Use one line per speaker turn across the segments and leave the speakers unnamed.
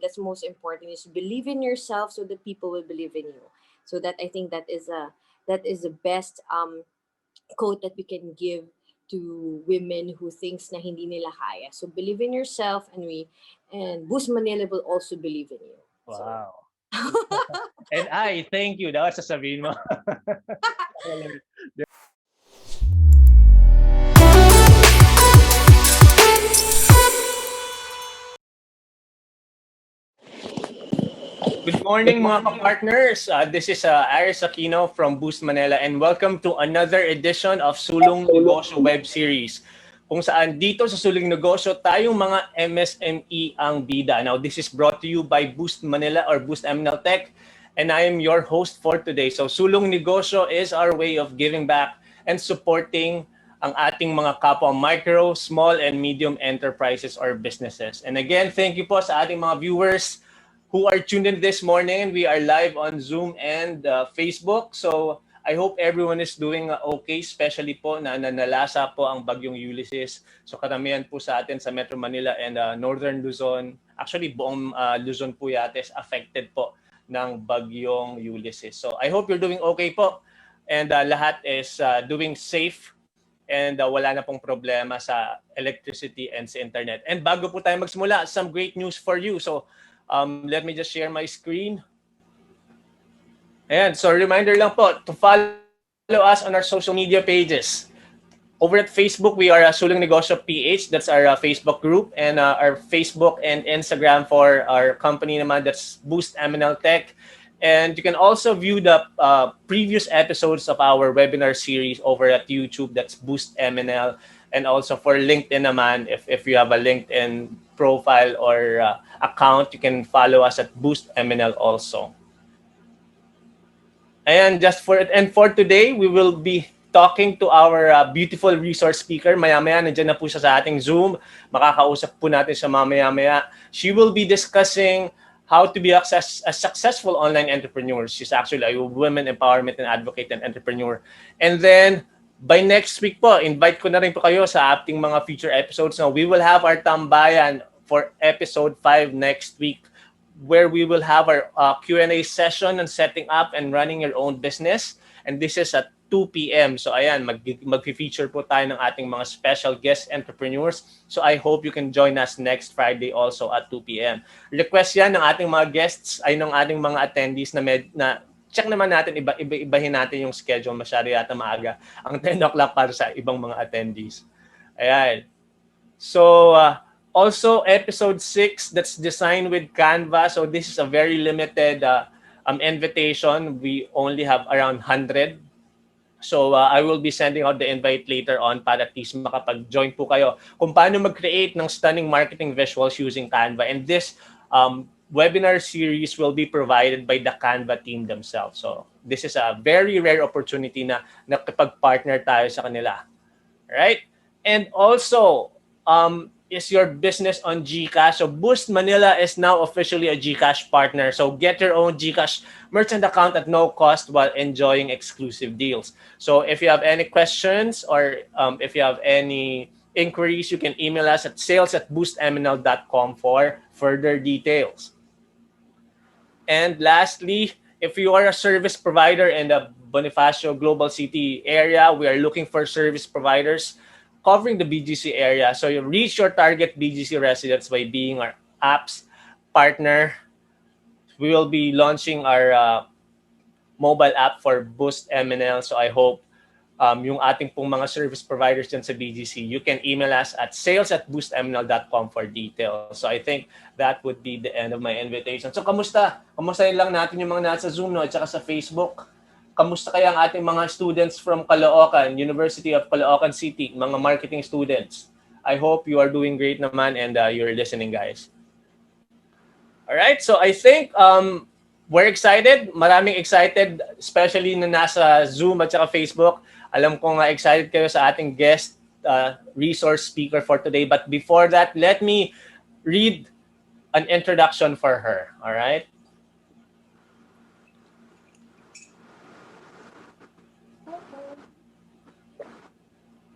That's most important, is believe in yourself so that people will believe in you. So that I think that is the best quote that we can give to women who thinks na hindi nila kaya. So believe in yourself, and Boost Manila will also believe in you. So
Wow. And I thank you. Dapat sasabihin mo. Good morning mga ka-partners. This is Aris Aquino from Boost Manila and welcome to another edition of Sulong Negosyo web series. Kung saan dito sa Sulong Negosyo, tayong mga MSME ang bida. Now, this is brought to you by Boost Manila or Boost MNL Tech, and I am your host for today. So, Sulong Negosyo is our way of giving back and supporting ang ating mga kapwa micro, small, and medium enterprises or businesses. And again, thank you po sa ating mga viewers who are tuned in this morning. We are live on Zoom and Facebook. So I hope everyone is doing okay, especially po na nalasa po ang bagyong Ulysses. So karamihan po sa atin sa Metro Manila and Northern Luzon, actually buong Luzon po yata is affected po ng bagyong Ulysses. So I hope you're doing okay po and lahat is doing safe and wala na pong problema sa electricity and sa internet. And bago po tayo magsimula, some great news for you. So let me just share my screen. And so reminder lang po to follow us on our social media pages. Over at Facebook, we are Sulong Negosyo PH. That's our Facebook group. And our Facebook and Instagram for our company naman, that's Boost MNL Tech. And you can also view the previous episodes of our webinar series over at YouTube. That's Boost MNL. And also for LinkedIn naman, if you have a LinkedIn profile or account, you can follow us at Boost MNL also. And for today, we will be talking to our beautiful resource speaker. Maya-maya, nandiyan na po siya sa ating Zoom. Makakausap po natin siya mamaya-maya. She will be discussing how to be a successful online entrepreneur. She's actually a women empowerment and advocate and entrepreneur. And then, by next week po, invite ko na rin po kayo sa ating mga future episodes. Now, we will have our tambayan for episode 5 next week, where we will have our Q&A session on setting up and running your own business. And this is at 2 p.m. So ayan, mag-feature po tayo ng ating mga special guest entrepreneurs. So I hope you can join us next Friday also at 2 p.m. Request yan ng ating mga guests, ay ng ating mga attendees na check naman natin, ibahin natin yung schedule. Masyado yata maaga ang 10 o'clock para sa ibang mga attendees. Ayan. So, also, episode 6, that's designed with Canva. So, this is a very limited invitation. We only have around 100. So, I will be sending out the invite later on para at least makapag-join po kayo kung paano mag-create ng stunning marketing visuals using Canva. And this webinar series will be provided by the Canva team themselves. So, this is a very rare opportunity na nakipag-partner tayo sa kanila. Right? And also, is your business on GCash? So Boost Manila is now officially a GCash partner. So get your own GCash merchant account at no cost while enjoying exclusive deals. So if you have any questions or if you have any inquiries, you can email us at sales@boostmnl.com for further details. And lastly, if you are a service provider in the Bonifacio Global City area, we are looking for service providers covering the BGC area. So you reach your target BGC residents by being our apps partner. We will be launching our mobile app for Boost MNL. So I hope yung ating pong mga service providers dyan sa BGC, you can email us at sales@boostmnl.com for details. So I think that would be the end of my invitation. So kamusta? Kamustahin lang natin yung mga nasa Zoom, no, at saka sa Facebook. Kamusta kaya ang ating mga students from Caloocan, University of Caloocan City, mga marketing students? I hope you are doing great naman and you're listening, guys. All right, so I think we're excited. Maraming excited, especially na nasa Zoom at saka Facebook. Alam ko nga excited kayo sa ating guest resource speaker for today. But before that, let me read an introduction for her. All right?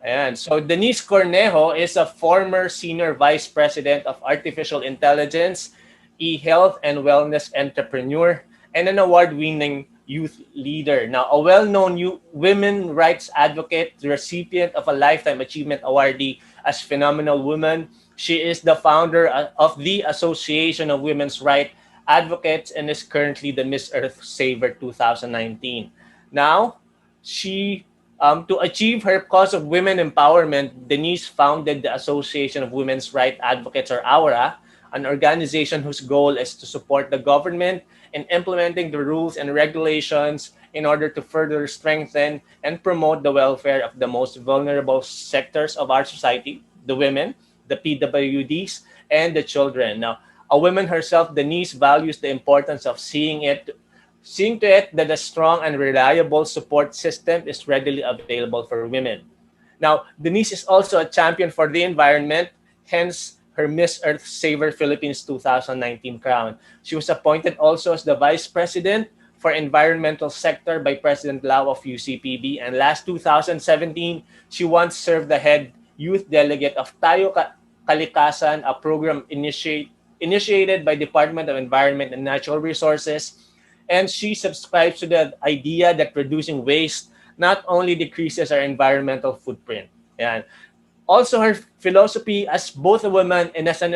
Ayan. So Denise Cornejo is a former Senior Vice President of Artificial Intelligence e-health and wellness entrepreneur, and an award-winning youth leader. Now, a well-known women rights advocate, the recipient of a Lifetime Achievement Awardee as Phenomenal Woman. She is the founder of the Association of Women's Rights Advocates and is currently the Miss Earth Saver 2019. Now, she to achieve her cause of women empowerment, Denise founded the Association of Women's Rights Advocates, or AWRA, an organization whose goal is to support the government in implementing the rules and regulations in order to further strengthen and promote the welfare of the most vulnerable sectors of our society, the women, the PWDs, and the children. Now, a woman herself, Denise values the importance of seeing to it that a strong and reliable support system is readily available for women. Now, Denise is also a champion for the environment, hence her Miss Earth Saver Philippines 2019 crown. She was appointed also as the Vice President for Environmental Sector by President Lau of UCPB, and last 2017, she once served the head youth delegate of Tayo Kalikasan, a program initiated by Department of Environment and Natural Resources, and she subscribes to the idea that reducing waste not only decreases our environmental footprint. Yan. Also, her philosophy as both a woman and as an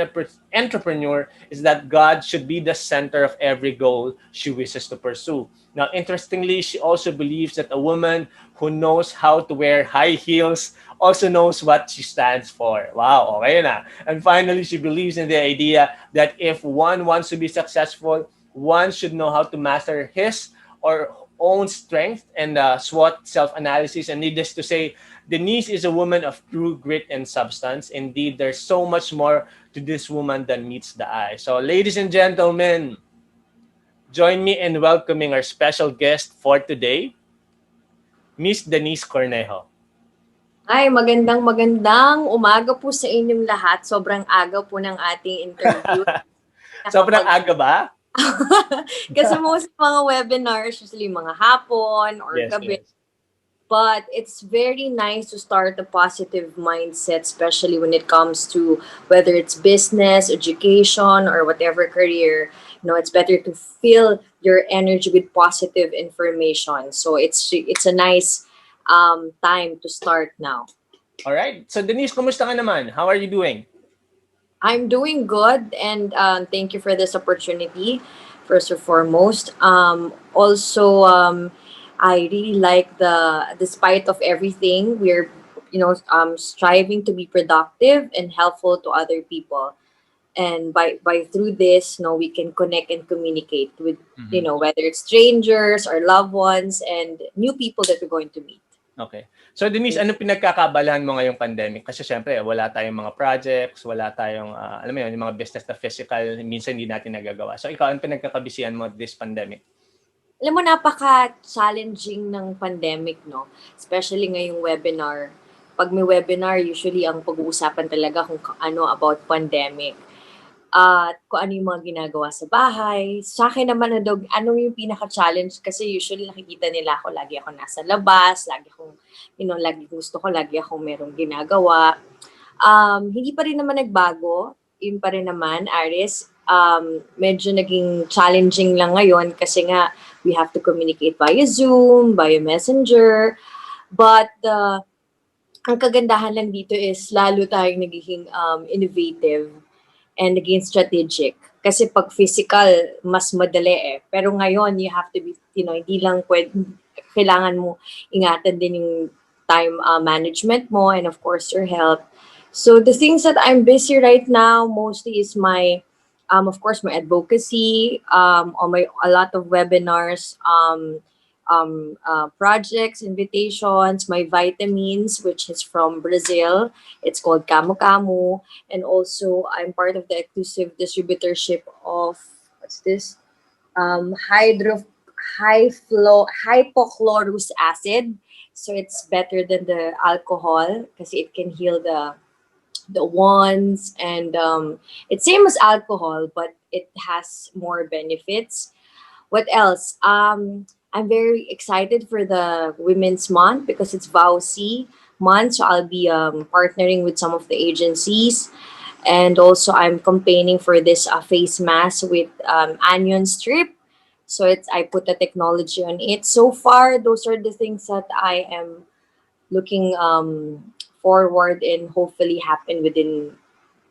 entrepreneur is that God should be the center of every goal she wishes to pursue. Now, interestingly, she also believes that a woman who knows how to wear high heels also knows what she stands for. Wow, okay na. And finally, she believes in the idea that if one wants to be successful, one should know how to master his or own strength and SWOT self-analysis. And needless to say, Denise is a woman of true grit and substance. Indeed, there's so much more to this woman than meets the eye. So, ladies and gentlemen, join me in welcoming our special guest for today, Miss Denise Cornejo.
Ay, magandang umaga po sa inyong lahat. Sobrang aga po ng ating interview.
Sobrang aga ba?
Kasi most mga webinars, usually mga hapon or
Yes,
gabi.
yes.
But it's very nice to start a positive mindset, especially when it comes to whether it's business, education, or whatever career. You know, it's better to fill your energy with positive information. So it's a nice time to start now.
All right. So, Denise, kumusta ka naman? How are you doing?
I'm doing good, and thank you for this opportunity, first and foremost. Also, I really like despite of everything, we're, striving to be productive and helpful to other people. And by through this, we can connect and communicate with, whether it's strangers or loved ones and new people that we're going to meet.
Okay. So Denise, ano pinagkakabalahan mo ngayong pandemic? Kasi syempre, wala tayong mga projects, wala tayong, alam mo yun, yung mga business na physical, minsan hindi natin nagagawa. So ikaw, ano pinagkakabisihan mo this pandemic?
Alam mo, napaka-challenging ng pandemic, no? Especially ngayong webinar. Pag may webinar, usually ang pag-uusapan talaga kung ano about pandemic. At kung ano yung mga ginagawa sa bahay. Sa akin naman, ano yung pinaka-challenge? Kasi usually nakikita nila ako, lagi ako nasa labas, lagi akong, lagi gusto ko, lagi akong merong ginagawa. Hindi pa rin naman nagbago. Yun pa rin naman, Aris. Medyo naging challenging lang ngayon kasi nga we have to communicate via Zoom, via Messenger. But ang kagandahan lang dito is lalo tayong nagiging innovative and naging strategic. Kasi pag physical, mas madali eh. Pero ngayon, you have to be, hindi lang kailangan mo ingatan din yung time management mo and of course your health. So the things that I'm busy right now mostly is my, of course, my advocacy, a lot of webinars, projects, invitations, my vitamins, which is from Brazil. It's called Camu Camu. And also, I'm part of the exclusive distributorship of, what's this? Hypochlorous acid. So it's better than the alcohol because it can heal the wounds, and it's same as alcohol, but it has more benefits. What else? I'm very excited for the Women's Month because it's VAUC month. So I'll be partnering with some of the agencies. And also, I'm campaigning for this face mask with onion strip. So I put the technology on it. So far, those are the things that I am looking forward and hopefully happen within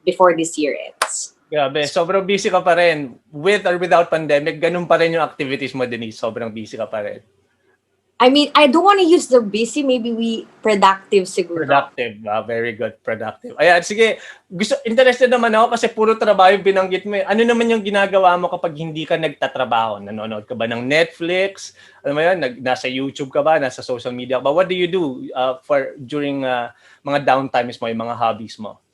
before this year ends.
Grabe, sobrang busy ka pa rin. With or without pandemic, ganun pa rin yung activities mo, Denise. Sobrang busy ka pa rin.
I mean, I don't want to use the busy. Maybe we productive siguro.
Productive. Very good. Productive. Ayan, sige. Interested naman ako kasi puro trabaho yung binanggit mo. Ano naman yung ginagawa mo kapag hindi ka nagtatrabaho? Nanonood ka ba ng Netflix? Alam mo yun, nasa YouTube ka ba? Nasa social media ka ba? What do you do for during mga downtimes mo, yung mga hobbies mo?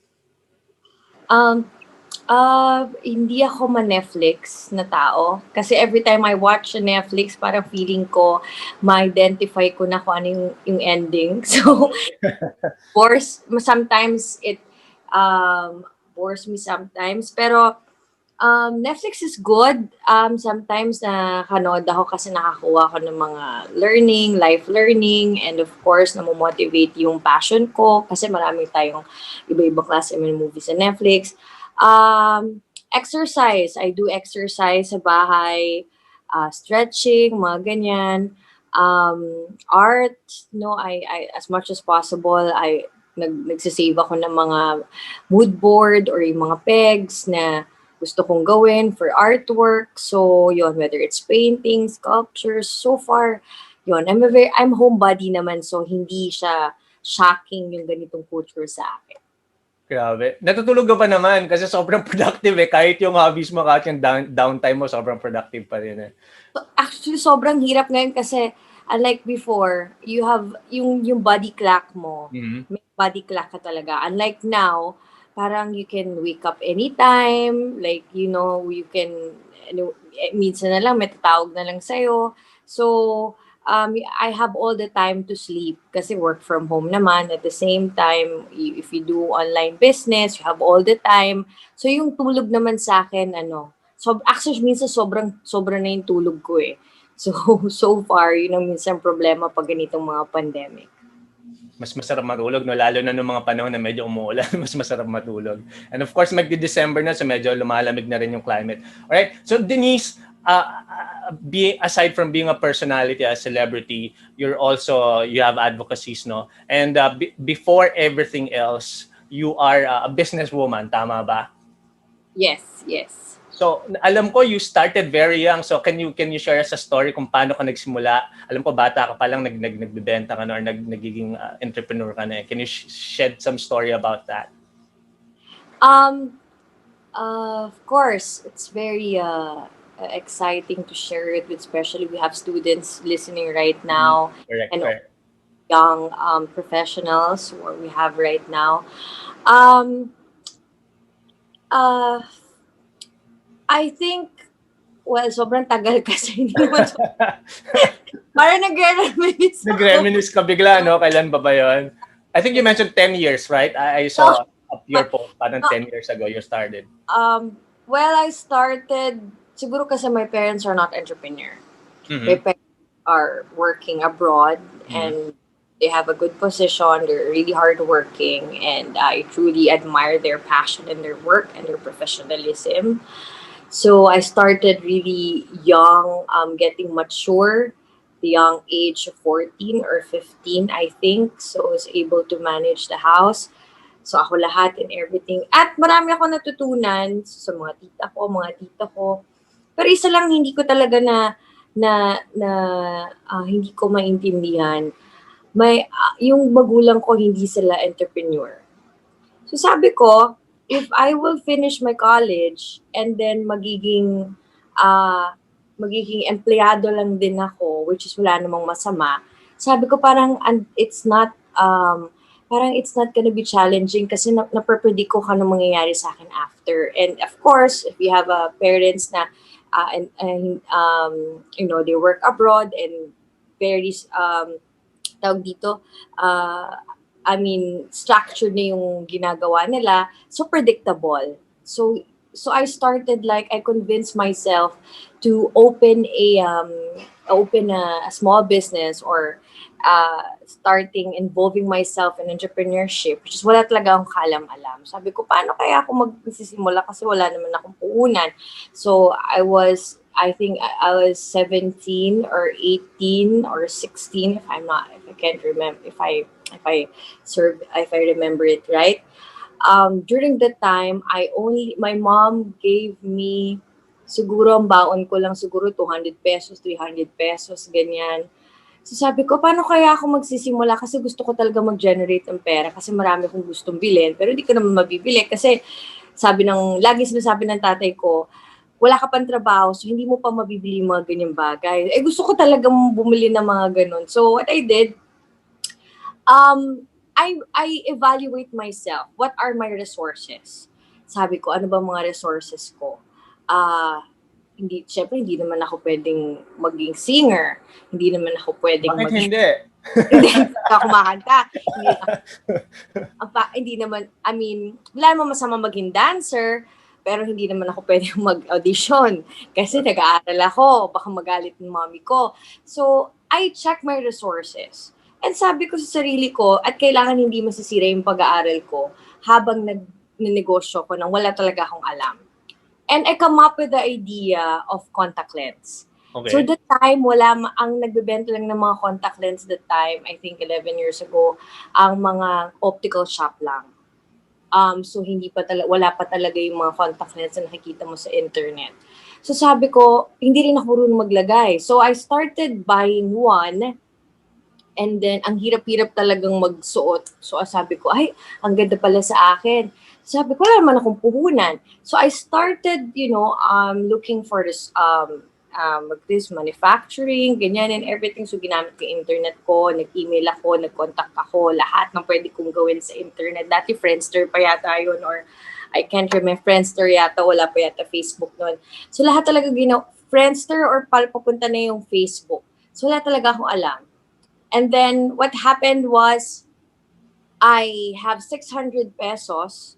Hindi ako ma-Netflix na tao. Kasi every time I watch a Netflix, parang feeling ko, ma-identify ko na kung ano yung ending. So, sometimes it bores me sometimes. Pero, Netflix is good. Sometimes nakanood ako kasi nakakuha ko ng mga life learning, and of course, namomotivate yung passion ko kasi marami tayong iba-ibang klase ng movies sa Netflix. Exercise. I do exercise sa bahay, stretching, mga ganyan. Art, no, I as much as possible, nagsisave ako ng mga mood board or yung mga pegs na gusto kong gawin for artwork. So, yon, whether it's painting, sculptures, so far, yon, I'm homebody naman, so hindi siya shocking yung ganitong culture sa akin.
Grabe. Natutulog ka pa naman kasi sobrang productive eh. Kahit yung hobbies mo, kahit yung downtime mo, sobrang productive pa rin eh.
Actually, sobrang hirap ngayon kasi unlike before, you have yung body clock mo.
Mm-hmm.
May body clock ka talaga. Unlike now, parang you can wake up anytime. Like, you can, minsan na lang, may tatawag na lang sa'yo. So, I have all the time to sleep kasi work from home naman. At the same time, if you do online business, you have all the time. So, yung tulog naman sa akin, actually, minsan sobra na yung tulog ko eh. So far, yun ang minsan problema pag ganitong mga pandemic.
Mas masarap matulog, no? Lalo na nung mga panahon na medyo umuulan, mas masarap matulog. And of course, magdi-December na, so medyo lumalamig na rin yung climate. Alright, so Denise, aside from being a personality, a celebrity, you have advocacies, no? And before everything else, you are a businesswoman, tama ba?
Yes.
So, alam ko you started very young. So, can you share us a story kung paano ka nagsimula? Alam ko bata ka pa lang nagbebenta ka na or nagiging entrepreneur ka na. Can you shed some story about that?
Of course, it's very exciting to share it with, especially we have students listening right now.
Correct.
Young professionals what we have right now. I think, well, sobrang tagal kasi hindi naman. Parang nagre-reminisce ako.
Nag-reminisce ka bigla, no? Kailan ba yun? I think you mentioned 10 years, right? I saw up your post, parang 10 years ago you started.
Well, I started, siguro kasi my parents are not entrepreneur.
Mm-hmm.
My parents are working abroad, and they have a good position. They're really hardworking, and I truly admire their passion in their work and their professionalism. So I started really young, getting mature, the young age of 14 or 15, I think. So I was able to manage the house. So ako lahat and everything. At marami ako natutunan sa mga tita ko. Pero isa lang hindi ko talaga hindi ko maintindihan. Yung magulang ko hindi sila entrepreneur. So sabi ko, if I will finish my college and then magiging empleyado lang din ako, which is wala namang masama, sabi ko parang it's not gonna be challenging kasi naprepredict ko kung ano mangyayari sa akin after. And of course, if you have parents na they work abroad and very tawag dito, structured na yung ginagawa nila, so predictable. So so I started, like, I convinced myself to open a small business, or starting involving myself in entrepreneurship, which is wala talaga akong kalam-alam. Sabi ko, paano kaya ako magsisimula kasi wala naman akong puhunan. So I think I was 17 or 18 or 16, if I can't remember, if I remember it right. During that time, my mom gave me, siguro ang baon ko lang siguro 200 pesos, 300 pesos, ganyan. So sabi ko, paano kaya ako magsisimula? Kasi gusto ko talaga mag-generate ng pera kasi marami akong gustong bilhin. Pero hindi ko naman mabibili kasi lagi sinasabi ng tatay ko, wala ka pang trabaho, so hindi mo pa mabibili yung mga ganyang bagay. Eh, gusto ko talagang bumili ng mga ganun. So what I did, I evaluate myself. What are my resources? Sabi ko, ano ba mga resources ko? Syempre, hindi naman ako pwedeng maging singer. Hindi naman ako pwedeng
Bakit hindi?
hindi ako kumakanta. Hindi naman, I mean, wala naman masama maging dancer, pero hindi naman ako pwedeng mag-audition kasi nag-aaral ako, baka magalit ng mommy ko. So, I check my resources. And sabi ko sa sarili ko, at kailangan hindi masisira yung pag-aaral ko habang nag-negosyo ko nang wala talaga akong alam. And I come up with the idea of contact lens.
Okay.
So that time, ang nagbebenta lang ng mga contact lens that time, I think 11 years ago, ang mga optical shop lang. So wala pa talaga yung mga contact lens na nakikita mo sa internet. So sabi ko, hindi rin ako marunong maglagay. So I started buying one, and then ang hirap-hirap talagang magsuot. So sabi ko, ay, ang ganda pala sa akin. Sabi ko, wala naman akong puhunan. So I started, looking for this manufacturing, ganyan and everything. So ginamit ko yung internet ko, nag-email ako, nag-contact ako, lahat ng pwede kong gawin sa internet. Dati Friendster pa yata yun, or I can't remember, Friendster yata, wala pa yata Facebook noon. So lahat talaga Friendster or papunta na yung Facebook. So wala talaga akong alam. And then what happened was, I have 600 pesos.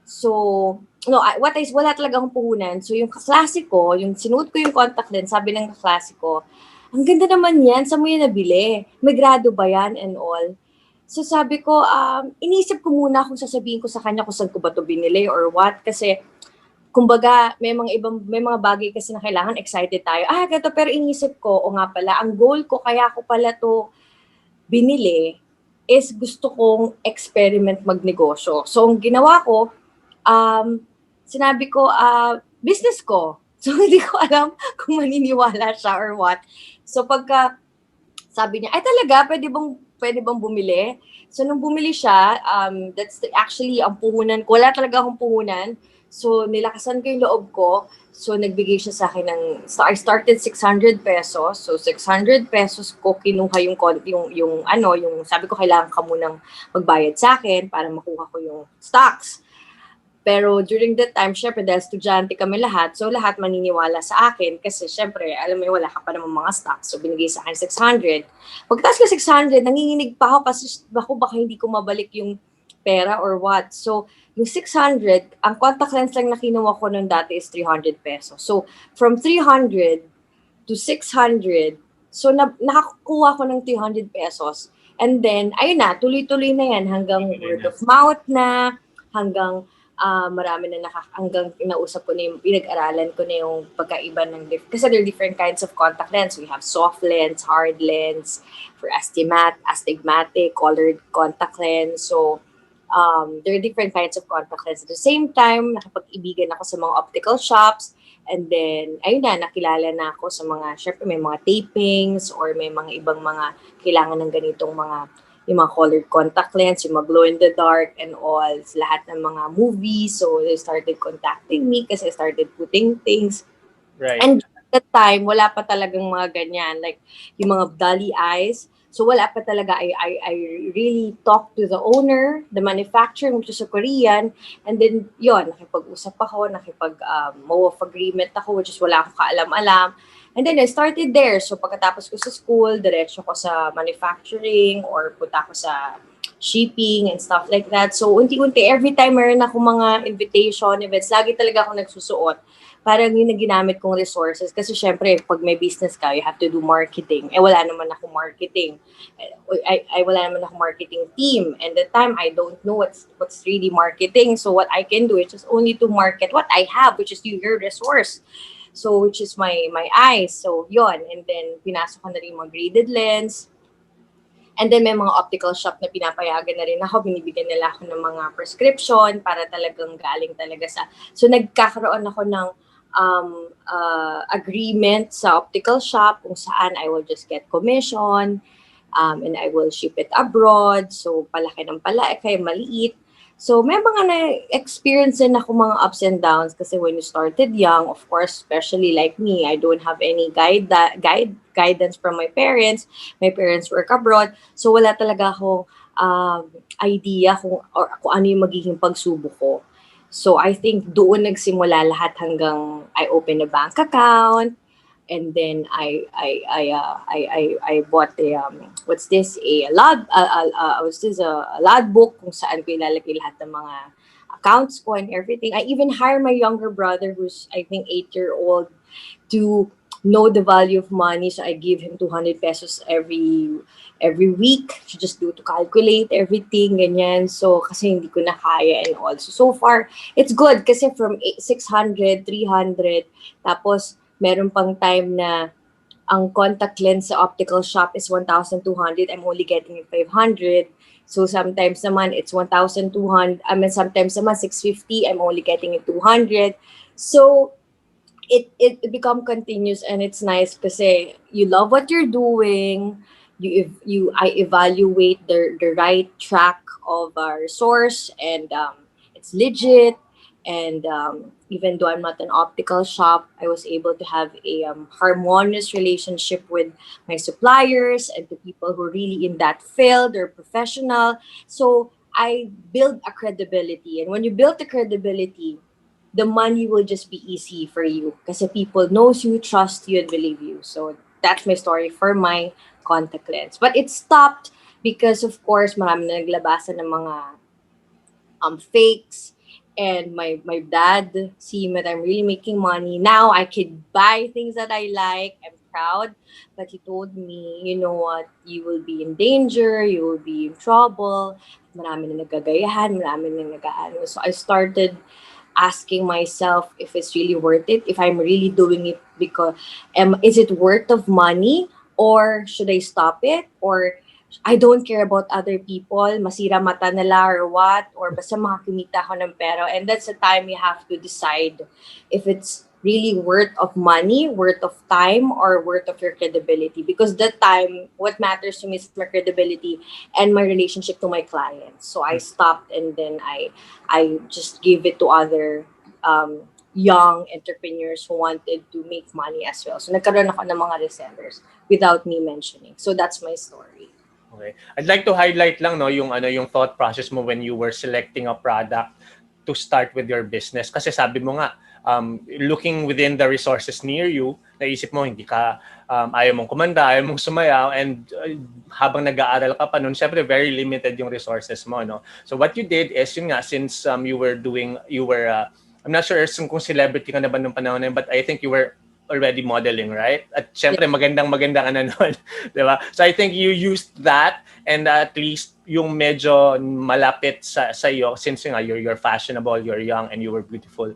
So, wala talaga akong puhunan. So, yung kaklase ko, yung sinuot ko yung contact lens, sabi ng kaklase ko, ang ganda naman yan, saan mo yan nabili? May grado ba yan and all? So, sabi ko, inisip ko muna kung sasabihin ko sa kanya kung saan ko ba to binili or what. Kasi, kumbaga, may mga bagay kasi na kailangan excited tayo. Ganito, pero inisip ko, o nga pala, ang goal ko, kaya ko pala to binili, is gusto kong experiment magnegosyo. So, ang ginawa ko, sinabi ko, business ko. So, hindi ko alam kung maniniwala siya or what. So, pagka sabi niya, ay talaga, pwede bang bumili? So, nung bumili siya, actually ang puhunan ko. Wala talaga akong puhunan. So, nilakasan ko yung loob ko. So, nagbigay siya sa akin I started 600 pesos. So, 600 pesos ko kinuha yung sabi ko, kailangan ka munang magbayad sa akin para makuha ko yung stocks. Pero during that time, syempre, dahil estudyante kami lahat, so lahat maniniwala sa akin kasi syempre, alam mo, wala ka pa naman mga stocks. So binigay sa akin 600. Pagkatapos ko 600, nanginginig pa ako kasi baka hindi ko mabalik yung pera or what. So yung 600, ang contact lens lang na kinuha ko noon dati is 300 pesos. So from 300 to 600, so nakakuha ko ng 300 pesos. And then, ayun na, tuloy-tuloy na yan hanggang word of mouth na, hanggang marami na hanggang inausap ko na yung, pinag-aralan ko na yung pagkaiba ng kasi there are different kinds of contact lens. We have soft lens, hard lens, for astigmatic, colored contact lens. So, there are different kinds of contact lens. At the same time, nakipag-ibigan ako sa mga optical shops. And then, ayun na, nakilala na ako sa syempre may mga tapings or may mga ibang mga kailangan ng ganitong yung mga colored contact lens, yung mga glow in the dark and all, lahat ng mga movies. So, they started contacting me kasi I started putting things.
Right.
And at that time, wala pa talagang mga ganyan, like yung mga dolly eyes. So, wala pa talaga. I really talked to the owner, the manufacturer, which is a Korean. And then, yon, nakipag-usap ako, MOA agreement ako, which is wala akong kaalam-alam. And then I started there. So pagkatapos ko sa school, diretso ko sa manufacturing or punta ko sa shipping and stuff like that. So, unti-unti, every time meron ako mga invitation, events, lagi talaga ako nagsusuot. Parang yun na ginamit kong resources. Kasi syempre, pag may business ka, you have to do marketing. Eh, wala naman ako marketing. Wala naman ako marketing team. And the time, I don't know what's really marketing. So, what I can do is just only to market what I have, which is your resource. So, which is my eyes. So, yon. And then, pinasok ko na rin mga graded lens. And then, may mga optical shop na pinapayagan na rin ako. Binibigyan nila ako ng mga prescription para talagang galing talaga sa... So, nagkakaroon ako ng agreement sa optical shop kung saan I will just get commission and I will ship it abroad. So, palaki ng palaki, maliit. So, may mga na-experience din ako mga ups and downs kasi when you started young, of course, especially like me, I don't have any guidance from my parents. My parents work abroad. So, wala talaga akong idea kung ano yung magiging pagsubok ko. So, I think doon nagsimula lahat hanggang I opened a bank account. And then I bought a what's this a log book kung saan ko ilalagay lahat ng mga accounts ko and everything. I even hired my younger brother who's I think 8-year-old to know the value of money. So I give him 200 pesos every week to just to calculate everything, ganyan. So, kasi hindi ko na kaya and all. So far, it's good kasi from 600, 300, tapos meron pang time na ang contact lens sa optical shop is 1,200. I'm only getting it 500. So sometimes naman it's 1,200. I mean, sometimes naman 650. I'm only getting it 200. So it become continuous and it's nice kasi you love what you're doing. I evaluate the right track of our source and it's legit. And even though I'm not an optical shop, I was able to have a harmonious relationship with my suppliers and the people who are really in that field. They're professional. So I build a credibility. And when you build the credibility, the money will just be easy for you. Kasi people knows you, trust you, and believe you. So that's my story for my contact lens. But it stopped because, of course, marami na naglabasan ng mga fakes. And my dad see that I'm really making money. Now I could buy things that I like. I'm proud. But he told me, you know what, you will be in danger, you will be in trouble. Marami na nagagayahan, marami na nagaano. So I started asking myself if it's really worth it, if I'm really doing it because is it worth of money or should I stop it or I don't care about other people, masira mata nila or what, or basta makakimita ako ng pera. And that's the time you have to decide if it's really worth of money, worth of time, or worth of your credibility. Because that time, what matters to me is my credibility and my relationship to my clients. So I stopped and then I just gave it to other young entrepreneurs who wanted to make money as well. So nagkaroon ako ng mga resellers without me mentioning. So that's my story.
Okay. I'd like to highlight lang yung thought process mo when you were selecting a product to start with your business kasi sabi mo nga looking within the resources near you, naisip mo hindi ka ayaw mong kumanda, ayaw mong sumayaw and habang nag-aaral ka pa noon, syempre very limited yung resources mo, no? So what you did is yun nga since you were I'm not sure kung celebrity ka na ba nung panahon na yun, but I think you were already modeling, right? At syempre, maganda ka na nun. Diba? So I think you used that and at least yung medyo malapit sa iyo since you're fashionable, you're young, and you were beautiful.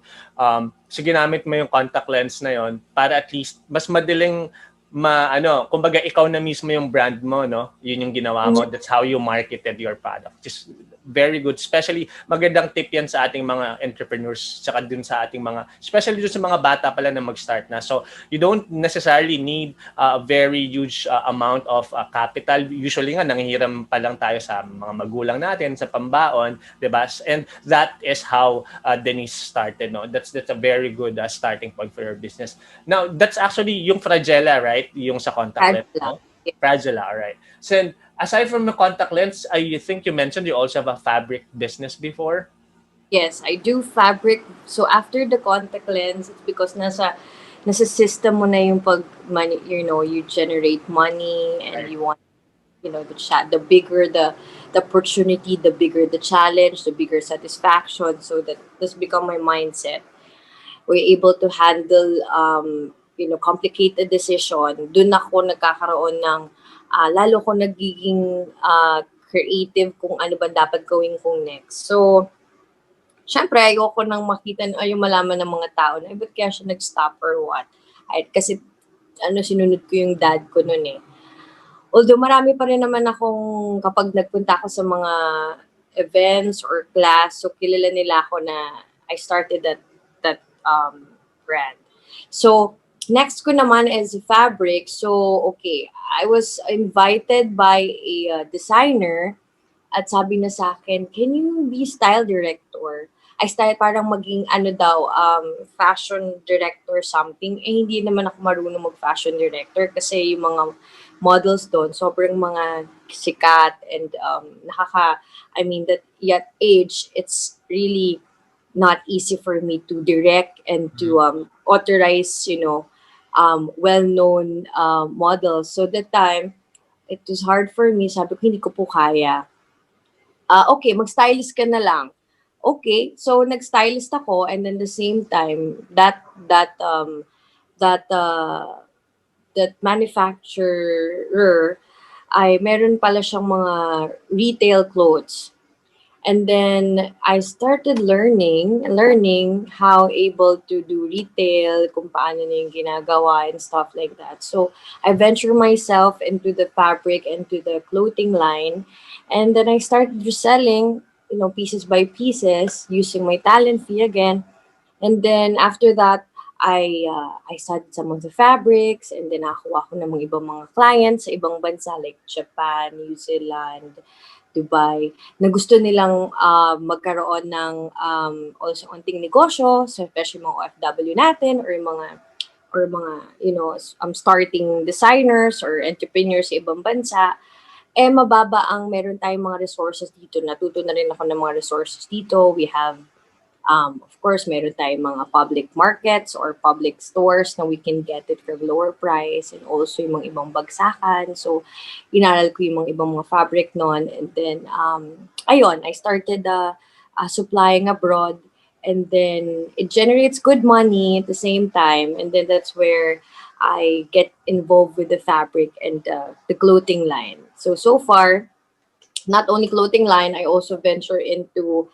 So ginamit mo yung contact lens na yon para at least mas madaling kumbaga ikaw na mismo yung brand mo, no? Yun yung ginawa mo. That's how you marketed your product. Just very good. Especially, magandang tip yan sa ating mga entrepreneurs, saka dun sa ating especially dun sa mga bata pala na mag-start na. So, you don't necessarily need a very huge amount of capital. Usually nga, nanghihiram pa lang tayo sa mga magulang natin, sa pambaon, diba? And that is how Denise started, no? That's a very good starting point for your business. Now, that's actually yung Fragela, right? Yung sa contact lens, no? Fragela, all right. So, aside from the contact lens, I think you mentioned you also have a fabric business before.
Yes, I do fabric. So after the contact lens, it's because nasa system mo na yung you generate money and right. You want the bigger the opportunity, the bigger the challenge, the bigger satisfaction. So that's become my mindset. We're able to handle complicated decision. Doon ako nagkakaroon ng lalo ko nagiging creative kung ano ba dapat gawin kong next. So syempre ayoko nang makita ay malaman ng mga tao na ba't kaya siya nag-stop or what. Ay, kasi sinunod ko yung dad ko noon eh. Although marami pa rin naman akong kapag nagpunta ako sa mga events or class, so kilala nila ako na I started that brand. So next ko naman is fabric. So okay, I was invited by a designer at sabi na sa akin, can you be style director? I started parang maging fashion director something. Eh, hindi naman ako marunong mag-fashion director kasi yung mga models doon, sobrang mga sikat and I mean, that age, it's really not easy for me to direct and to authorize, well-known models. So that time, it was hard for me. Sabi ko, hindi ko po kaya. Okay, mag-stylist ka na lang. Okay, so nag-stylist ako and then the same time that manufacturer ay meron pala siyang mga retail clothes. And then I started learning how able to do retail, kung paano na yung ginagawa and stuff like that. So I venture myself into the fabric and to the clothing line. And then I started selling, pieces by pieces, using my talent fee again. And then after that, I started some of the fabrics and then nakakuha ko ng mga ibang mga clients sa ibang bansa like Japan, New Zealand, Dubai, na gusto nilang magkaroon ng also unting negosyo, so especially mga OFW natin or mga starting designers or entrepreneurs sa ibang bansa. Eh mababa ang meron tayong mga resources dito. Natuto na rin ako ng mga resources dito. We have of course, meron tayong mga public markets or public stores na we can get it for lower price and also yung mga ibang bagsakan. So, inaral ko yung mga ibang mga fabric noon. And then, ayun, I started supplying abroad. And then, it generates good money at the same time. And then, that's where I get involved with the fabric and the clothing line. So far, not only clothing line, I also venture into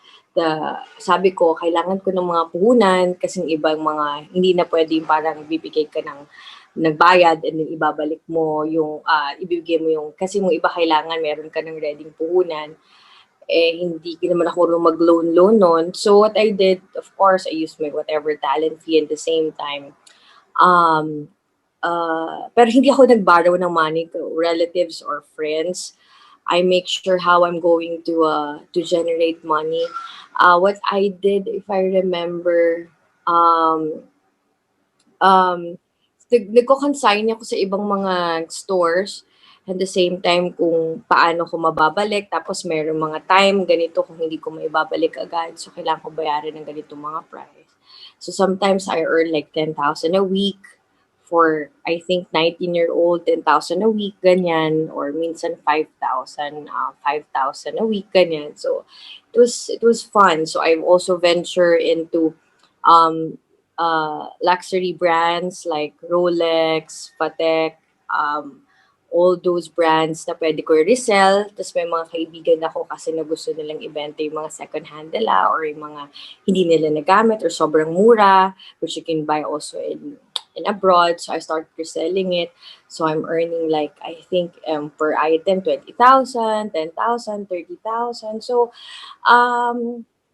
sabi ko, kailangan ko ng mga puhunan kasi yung ibang mga, hindi na pwede yung parang bibigay ka ng nagbayad and then ibabalik mo yung, ibibigay mo yung, kasi yung iba kailangan meron ka ng ready puhunan. Eh, hindi ko naman ako mag-loan nun. So what I did, of course, I used my whatever talent fee at the same time. Pero hindi ako nag-borrow ng money to relatives or friends. I make sure how I'm going to generate money. What I did, if I remember, nagko-consign ako sa ibang mga stores at the same time kung paano ko mababalik. Tapos meron mga time ganito kung hindi ko maibabalik agad. So kailangan ko bayaran ng ganitong mga price. So sometimes I earn like 10,000 a week. For, I think, 19-year-old, 10,000 a week, ganyan. Or minsan 5,000 a week, ganyan. So, it was fun. So, I've also ventured into luxury brands like Rolex, Patek, all those brands na pwede ko resell. Tapos may mga kaibigan ako kasi na gusto nilang ibenta yung mga second-hand nila or yung mga hindi nila nagamit or sobrang mura, which you can buy also in abroad. So I started reselling it. So I'm earning like, I think per item, 20,000, 10,000, 30,000. So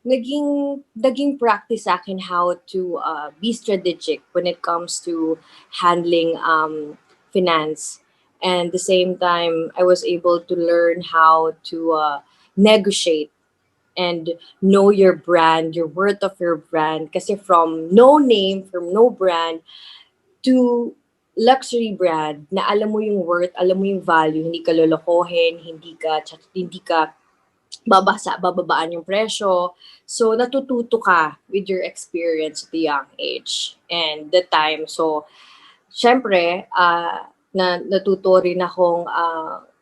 naging practice sa akin how to be strategic when it comes to handling finance. And the same time, I was able to learn how to negotiate and know your brand, your worth of your brand. Kasi from no name, from no brand, to luxury brand na alam mo yung worth, alam mo yung value, hindi ka lolokohin, hindi ka bababaan yung presyo. So, natututo ka with your experience at a young age and the time. So, syempre, natuto rin akong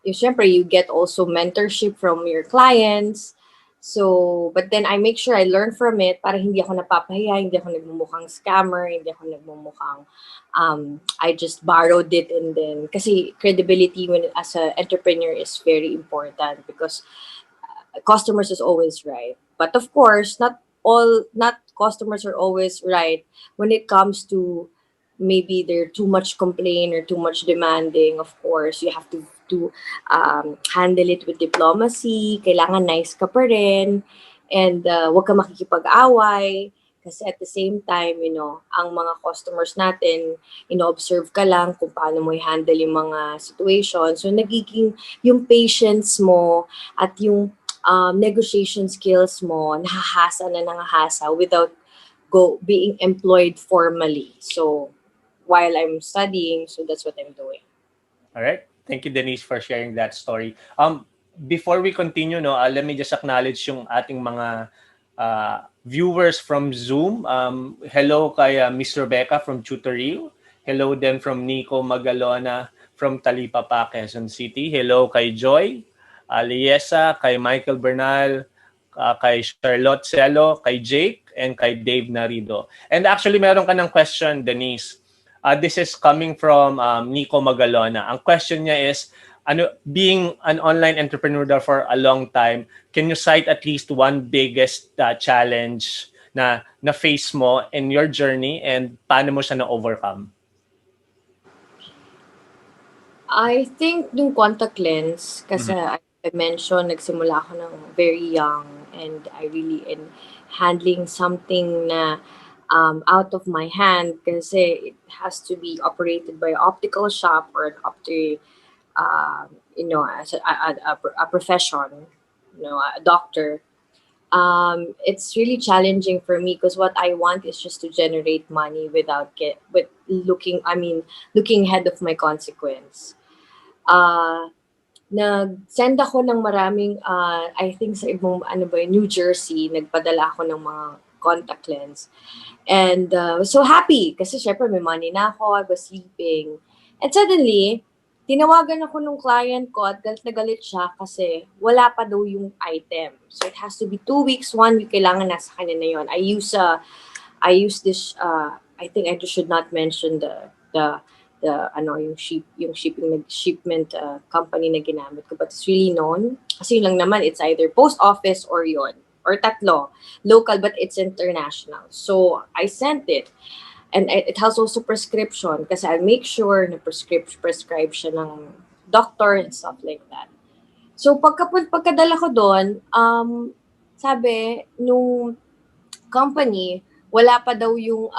syempre, you get also mentorship from your clients. So, but then I make sure I learn from it para hindi ako napapahiya, hindi ako nagmumukhang scammer, hindi ako nagmumukhang I just borrowed it. And then kasi credibility when as an entrepreneur is very important because customers is always right. But of course, not customers are always right when it comes to maybe they're too much complain or too much demanding. Of course, you have to handle it with diplomacy. Kailangan nice ka pa rin. And wag ka makikipag-away. Kasi at the same time, ang mga customers natin, ino-observe ka lang kung paano mo i-handle yung mga situation. So, nagiging yung patience mo at yung negotiation skills mo, nangahasa without being employed formally. So, while I'm studying, so that's what I'm doing.
All right. Thank you, Denise, for sharing that story. Before we continue, let me just acknowledge yung ating mga viewers from Zoom. Hello kay Miss Rebecca from Tutoril. Hello din from Nico Magalona from Talipapa, Quezon City. Hello kay Joy, Liesa, kay Michael Bernal, kay Charlotte Celo, kay Jake, and kay Dave Narido. And actually, meron ka ng question, Denise. This is coming from Nico Magalona. Ang question niya is, being an online entrepreneur for a long time, can you cite at least one biggest challenge na face mo in your journey and paano mo siya na-overcome?
I think yung contact lens, kasi I mentioned, nagsimula ako ng very young and I really in handling something na out of my hand kasi it has to be operated by an optical shop or an as a profession, a doctor. It's really challenging for me because what I want is just to generate money with looking ahead of my consequence. Nag-send ako ng maraming, I think sa ibang, New Jersey, nagpadala ako ng mga contact lens. And I was so happy kasi syempre may money na ako, I was sleeping. And suddenly, tinawagan ako nung client ko at galit na galit siya kasi wala pa daw yung item. So it has to be 2 weeks, 1 week, kailangan nasa kanya na yun. I use this, I think I just should not mention yung shipment company na ginamit ko, but it's really known kasi yun lang naman, it's either post office or yon or tatlo local but it's international, so I sent it. And it has also prescription kasi I'll make sure na prescribe siya ng doctor and stuff like that. So pagkadala ko doon, sabi nung company, wala pa daw yung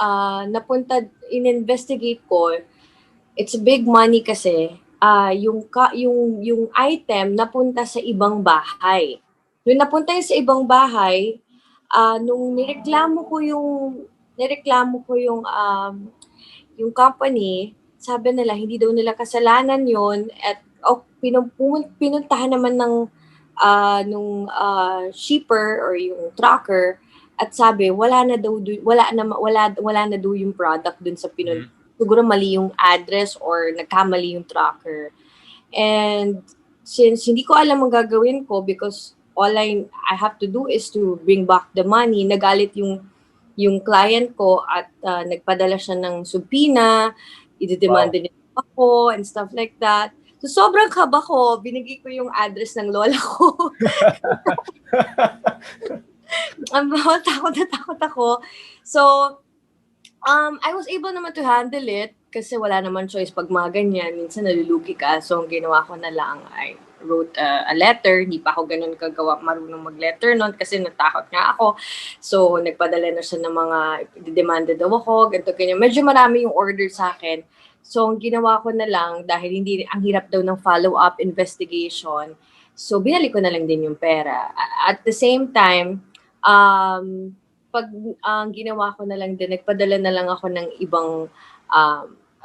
napunta, in-investigate ko. It's big money kasi yung item napunta sa ibang bahay. Nung napunta yun sa ibang bahay, nung nireklamo ko yung company, sabi nila hindi daw nila kasalanan yon at pinuntahan naman ng shipper or yung trucker at sabi wala na daw yung product dun sa siguro mali yung address or nagkamali yung trucker. And since hindi ko alam ang gagawin ko because all I have to do is to bring back the money, nagalit yung client ko at nagpadala siya ng subpoena, idedemanda niya ako and stuff like that. So sobrang kaba ko, binigay ko yung address ng lola ko. Takot ako. So, I was able naman to handle it kasi wala naman choice pag mga ganyan. Minsan nalulugi ka. So, ang ginawa ko na lang, I wrote a letter. Hindi pa ako ganun marunong mag-letter noon kasi natakot nga ako. So, nagpadala na siya ng mga demanda daw ako, ganito, ganyan. Medyo marami yung order sa akin. So, ang ginawa ko na lang, dahil ang hirap daw ng follow-up investigation, so, binalik ko na lang din yung pera. At the same time, pag ginawa ko na lang din, nagpadala na lang ako ng ibang,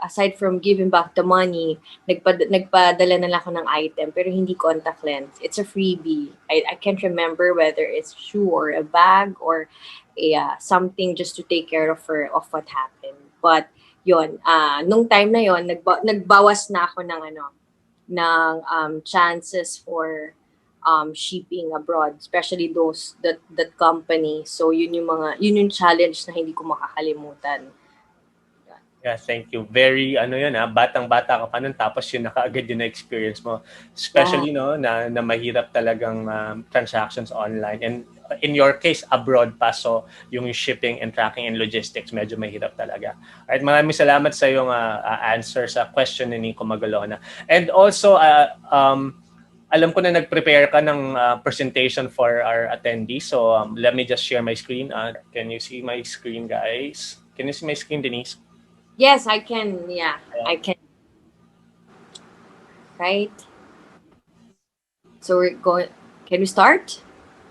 aside from giving back the money, nagpadala na lang ako ng item, pero hindi contact lens. It's a freebie. I can't remember whether it's shoe or a bag or something just to take care of what happened. But, yon nung time na yon nagbawas na ako ng ng chances for shipping abroad, especially that company. So yun yung challenge na hindi ko makakalimutan.
Yeah, thank you. Very, ano yun batang-bata ka pa nun, tapos yun na kaagad yung na-experience mo.
Yeah.
Especially, no, na mahirap talagang transactions online. And in your case, abroad pa. So, yung shipping and tracking and logistics, medyo mahirap talaga. Alright, maraming salamat sa yung answer sa question ni Nico Magalona. And also, alam ko na nag-prepare ka ng presentation for our attendees. So, let me just share my screen. Can you see my screen, guys? Can you see my screen, Denise?
Yes, I can. Yeah, I can. Right. So we're going. Can we start?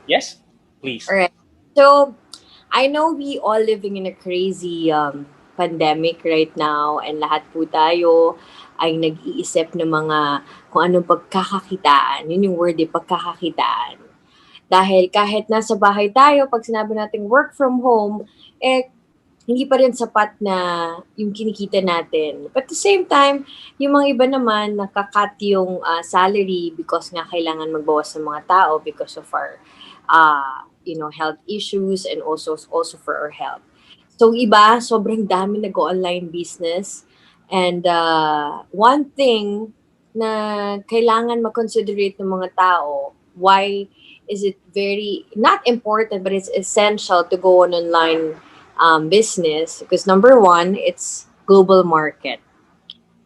Yes, please.
All right. So I know we all living in a crazy pandemic right now, and lahat po tayo ay nag-iisip ng mga kung anong pagkakakitaan. Yun yung word, pagkakakitaan. Dahil kahit nasa bahay tayo, pag sinabi natin work from home, hindi pa rin sapat na yung kinikita natin. But at the same time, yung mga iba naman nakakat yung salary because nga kailangan magbawas ng mga tao because of our health issues and also for our health. So iba, sobrang dami nag-online business. And one thing na kailangan mag-considerate ng mga tao, why is it very, not important, but it's essential to go on online business because number one, it's global market.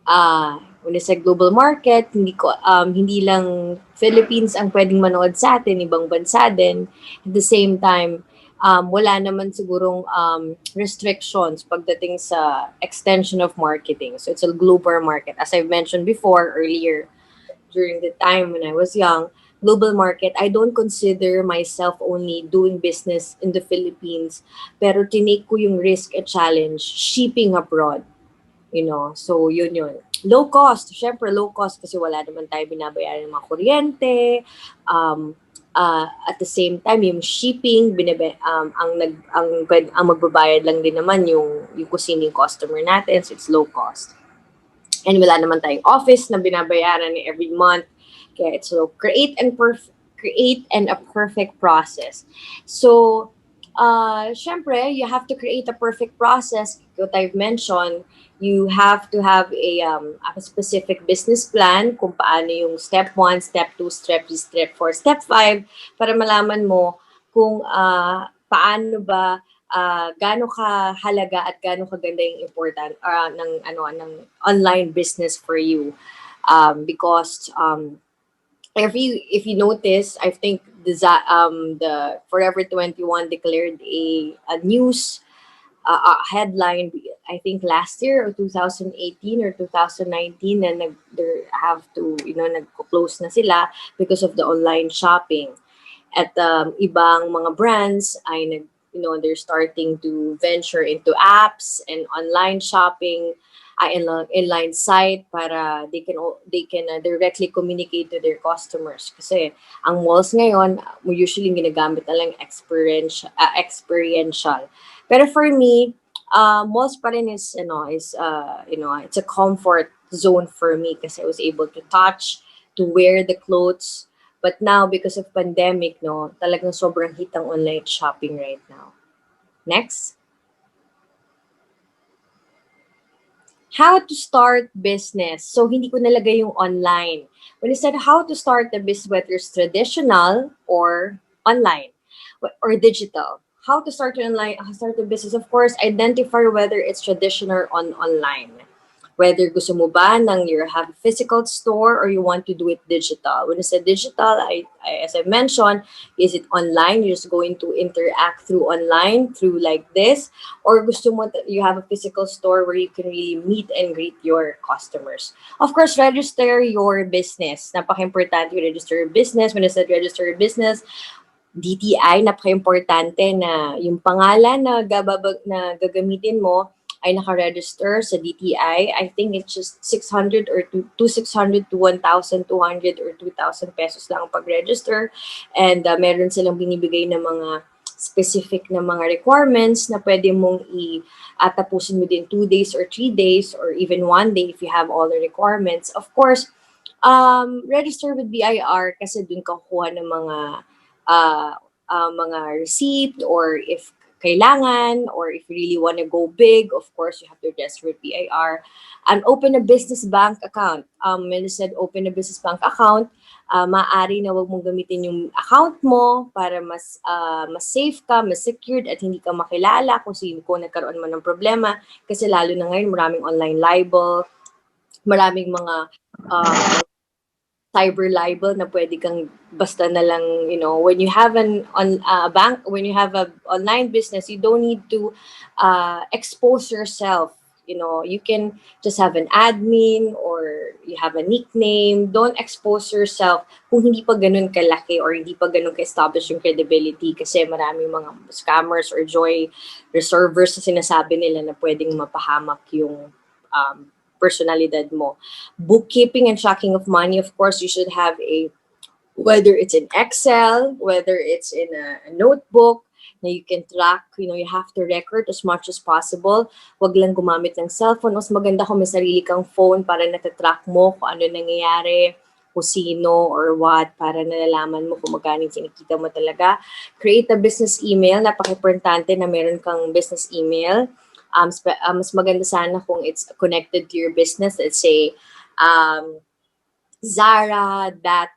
When I say global market, hindi lang Philippines ang pwedeng manood sa atin, ibang bansa din. At the same time, wala naman sigurong restrictions pagdating sa extension of marketing. So it's a global market. As I've mentioned before earlier, during the time when I was young, global market, I don't consider myself only doing business in the Philippines, pero tinake ko yung risk and challenge, shipping abroad. So yun. Low cost, syempre low cost kasi wala naman tayo binabayaran ng mga kuryente. At the same time, yung shipping, ang magbabayad lang din naman yung kung sino yung customer natin, so it's low cost. And wala naman tayong office na binabayaran every month. Kaya it's so create and a perfect process. So, syempre, you have to create a perfect process. What I've mentioned, you have to have a specific business plan kung paano yung step 1, step 2, step 3, step 4, step 5 para malaman mo kung paano ba gaano kahalaga at gaano kaganda yung important ng online business for you because if you notice, I think the Forever 21 declared a news headline, I think last year or 2018 or 2019, na they have to nag-close na sila because of the online shopping. At ibang mga brands ay they're starting to venture into apps and online shopping, inline site para they can directly communicate to their customers. Kasi ang malls ngayon, usually ginagamit na lang experiential. Pero for me, malls pa rin is it's a comfort zone for me kasi I was able to touch, to wear the clothes. But now, because of pandemic, talagang sobrang hit ang online shopping right now. Next. How to start business. So, hindi ko nalagay yung online. When I said how to start a business, whether it's traditional or online or digital. How to start a business, of course, identify whether it's traditional or online. Whether gusto mo ba you have a physical store or you want to do it digital. When I said digital, as I mentioned, is it online? You're just going to interact through online, through like this? Or gusto mo, you have a physical store where you can really meet and greet your customers. Of course, register your business. Napaka-importante you register your business. When I said register your business, DTI, napaka-importante na yung pangalan na gagamitin mo ay naka-register sa DTI. I think it's just 600 or 600 to 1,200 or 2,000 pesos lang ang pag-register. And meron silang binibigay na mga specific na mga requirements na pwede mong tapusin mo din 2 days or 3 days or even 1 day if you have all the requirements. Of course, Register with BIR kasi dun ka kuha ng mga receipt, or if kailangan, or if you really want to go big, of course, you have to register with BIR. And open a business bank account. When I said open a business bank account, maaari na wag mong gamitin yung account mo para mas safe ka, mas secured, at hindi ka makilala kung sino, kung nagkaroon man ng problema. Kasi lalo na ngayon, maraming online libel, maraming mga cyber libel na pwede kang basta na lang, when you have when you have a online business, you don't need to expose yourself. You can just have an admin, or you have a nickname. Don't expose yourself kung hindi pa ganun kalaki or hindi pa ganun ka-establish yung credibility, kasi maraming mga scammers or joy reservers na sinasabi nila na pwedeng mapahamak yung personalidad mo. Bookkeeping and tracking of money, of course, you should have whether it's in Excel, whether it's in a notebook, na you can track, you have to record as much as possible. Wag lang gumamit ng cellphone. Mas maganda kung may sarili kang phone para natatrack mo kung ano nangyayari, kung sino or what, para nalalaman mo kung magkano kinikita mo talaga. Create a business email. Napaka-importante na meron kang business email. Mas maganda sana kung it's connected to your business. Let's say, Zara that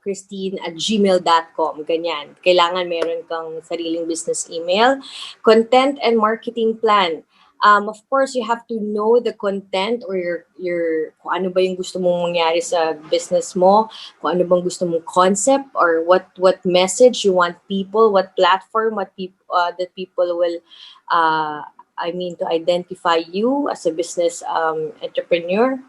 Christine@gmail.com, ganyan. Kailangan meron kang sariling business email. Content and marketing plan. Of course, you have to know the content, or your kung ano ba yung gusto mong mangyari sa business mo, kung ano bang gusto mong concept, or what message you want people, what platform, that people will to identify you as a business entrepreneur.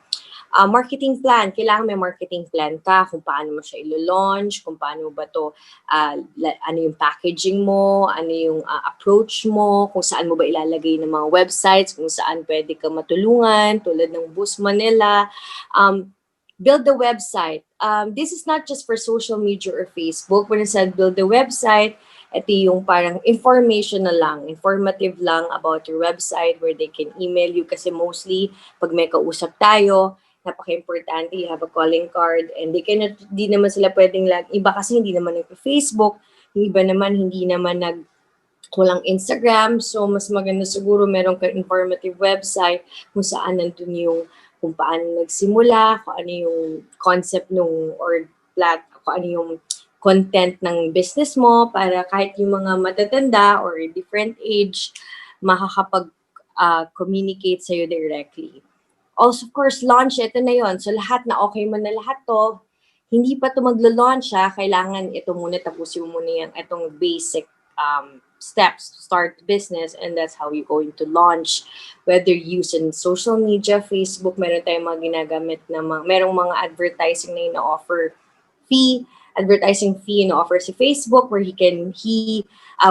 Marketing plan, kailangan may marketing plan ka kung paano mo siya ilo-launch, kung paano ba to, ano yung packaging mo, ano yung approach mo, kung saan mo ba ilalagay ng mga websites, kung saan pwede ka matulungan, tulad ng Boost Manila. Build the website. This is not just for social media or Facebook. When I said build the website, ito yung parang informative lang about your website, where they can email you, kasi mostly pag may kausap tayo, napaka-importante, you have a calling card, and di naman sila pwedeng iba kasi hindi naman nag-Facebook, yung iba naman hindi naman walang Instagram, so mas maganda siguro meron ka informative website kung saan nandun yung kung paano nagsimula, kung ano yung concept kung ano yung content ng business mo, para kahit yung mga matatanda or different age, makakapag-communicate sa'yo directly. Also, of course, launch, ito na yon. So, lahat na okay mo na lahat to, hindi pa to maglo-launch kailangan ito muna, tapusin mo muna itong basic steps to start business, and that's how you're going to launch. Whether using social media, Facebook, meron tayong mga ginagamit na merong mga advertising na ina-offer advertising fee ina-offer si Facebook, where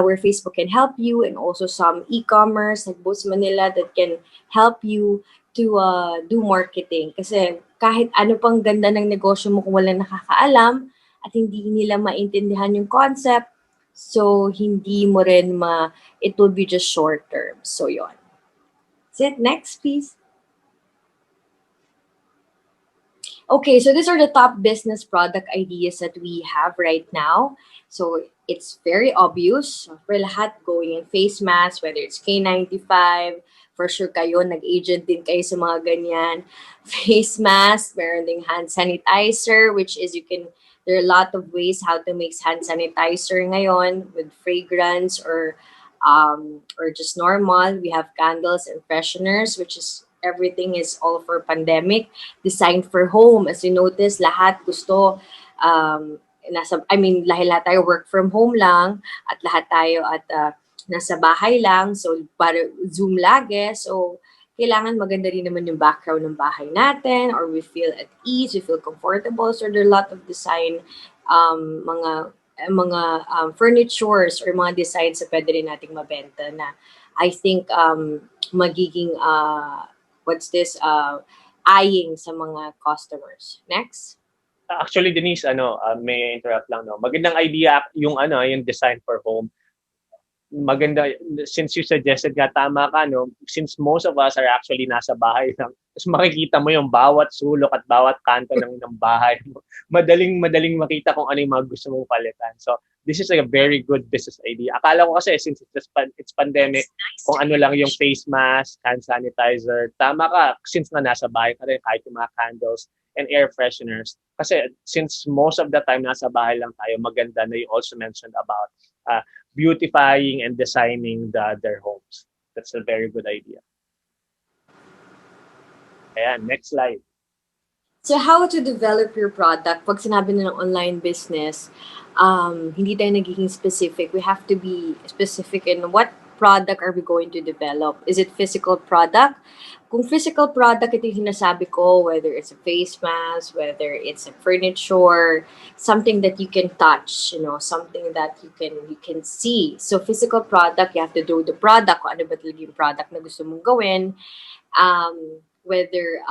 where Facebook can help you, and also some e-commerce like Boost Manila that can help you to do marketing. Kasi kahit ano pang ganda ng negosyo mo, kung walang nakakaalam at hindi nila maintindihan yung concept, so hindi mo rin it will be just short term. So yon. That's it. Next, please. Okay, so these are the top business product ideas that we have right now. So it's very obvious. For lahat, going in face mask, whether it's K95, for sure kayo, nag-agent din kayo sa mga ganyan. Face mask, meron ding hand sanitizer, which is there are a lot of ways how to make hand sanitizer ngayon, with fragrance or just normal. We have candles and fresheners, which is everything is all for pandemic, designed for home. As you notice, lahat gusto, lahat tayo work from home lang, at lahat tayo nasa bahay lang, so para Zoom lagi, so kailangan maganda rin naman yung background ng bahay natin, or we feel at ease, we feel comfortable. So there are a lot of design, mga furnitures or mga designs na pwede rin nating mabenta, na I think magiging eyeing sa mga customers. Next.
Actually, Denise, may interrupt lang, no? Magandang idea yung yung design for home. maganda, since you suggested nga, tama ka, no? Since most of us are actually nasa bahay lang, tapos makikita mo yung bawat sulok at bawat kanto ng bahay mo. Madaling makita kung ano yung mga gusto mong palitan. So, this is like a very good business idea. Akala ko kasi, since it's pandemic, kung ano lang yung face mask, hand sanitizer, tama ka, since na nasa bahay ka rin, kahit yung mga candles and air fresheners. Kasi since most of the time nasa bahay lang tayo, maganda na you also mentioned about beautifying and designing their homes. That's a very good idea. Ayan, next slide.
So how to develop your product? Pag sinabi na ng online business, hindi tayo nagiging specific. We have to be specific in what product are we going to develop. Is it physical product? Kung physical product, ito yung sinasabi ko, whether it's a face mask, whether it's a furniture, something that you can touch, something that you can see. So physical product, you have to do the product, kung ano ba talaga yung product na gusto mong gawin. Whether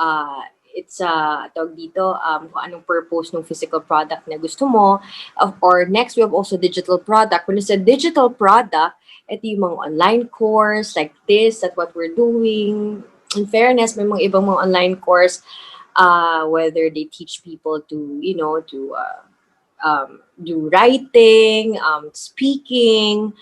it's tawag dito, kung anong purpose ng physical product na gusto mo. Or next, we have also digital product. When it's a digital product, ito yung mga online course like this, that what we're doing. In fairness, may mga ibang mga online course, whether they teach people to, do writing, speaking.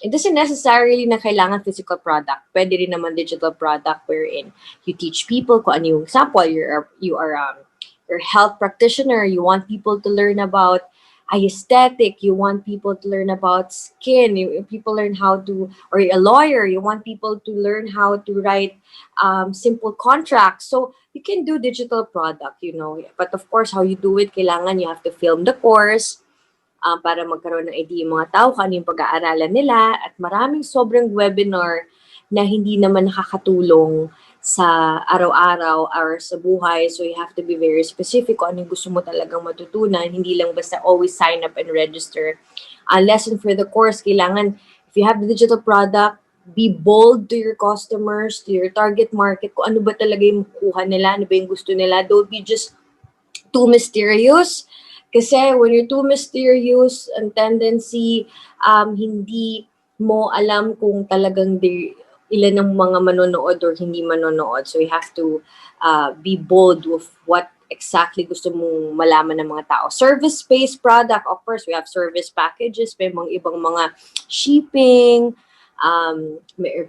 It doesn't necessarily na kailangan physical product. Pwede rin naman digital product wherein you teach people kung ano yung example. You're a health practitioner. You want people to learn about aesthetic. You want people to learn about skin. People learn how to, or a lawyer. You want people to learn how to write simple contracts. So you can do digital product, But of course, how you do it, kailangan you have to film the course para magkaroon ng idea yung mga tao kung ano yung pag-aaralan nila. At maraming sobrang webinar na hindi naman nakakatulong sa araw-araw or sa buhay. So you have to be very specific kung ano yung gusto mo talagang matutunan. Hindi lang basta always sign up and register. A lesson for the course, kailangan, if you have the digital product, be bold to your customers, to your target market, kung ano ba talaga yung kuha nila, ano ba yung gusto nila. Don't be just too mysterious. Kasi when you're too mysterious, ang tendency, hindi mo alam kung talagang ilan ng mga manonood or hindi manonood. So you have to be bold with what exactly gusto mong malaman ng mga tao. Service-based product, of course, we have service packages, may mga ibang mga shipping,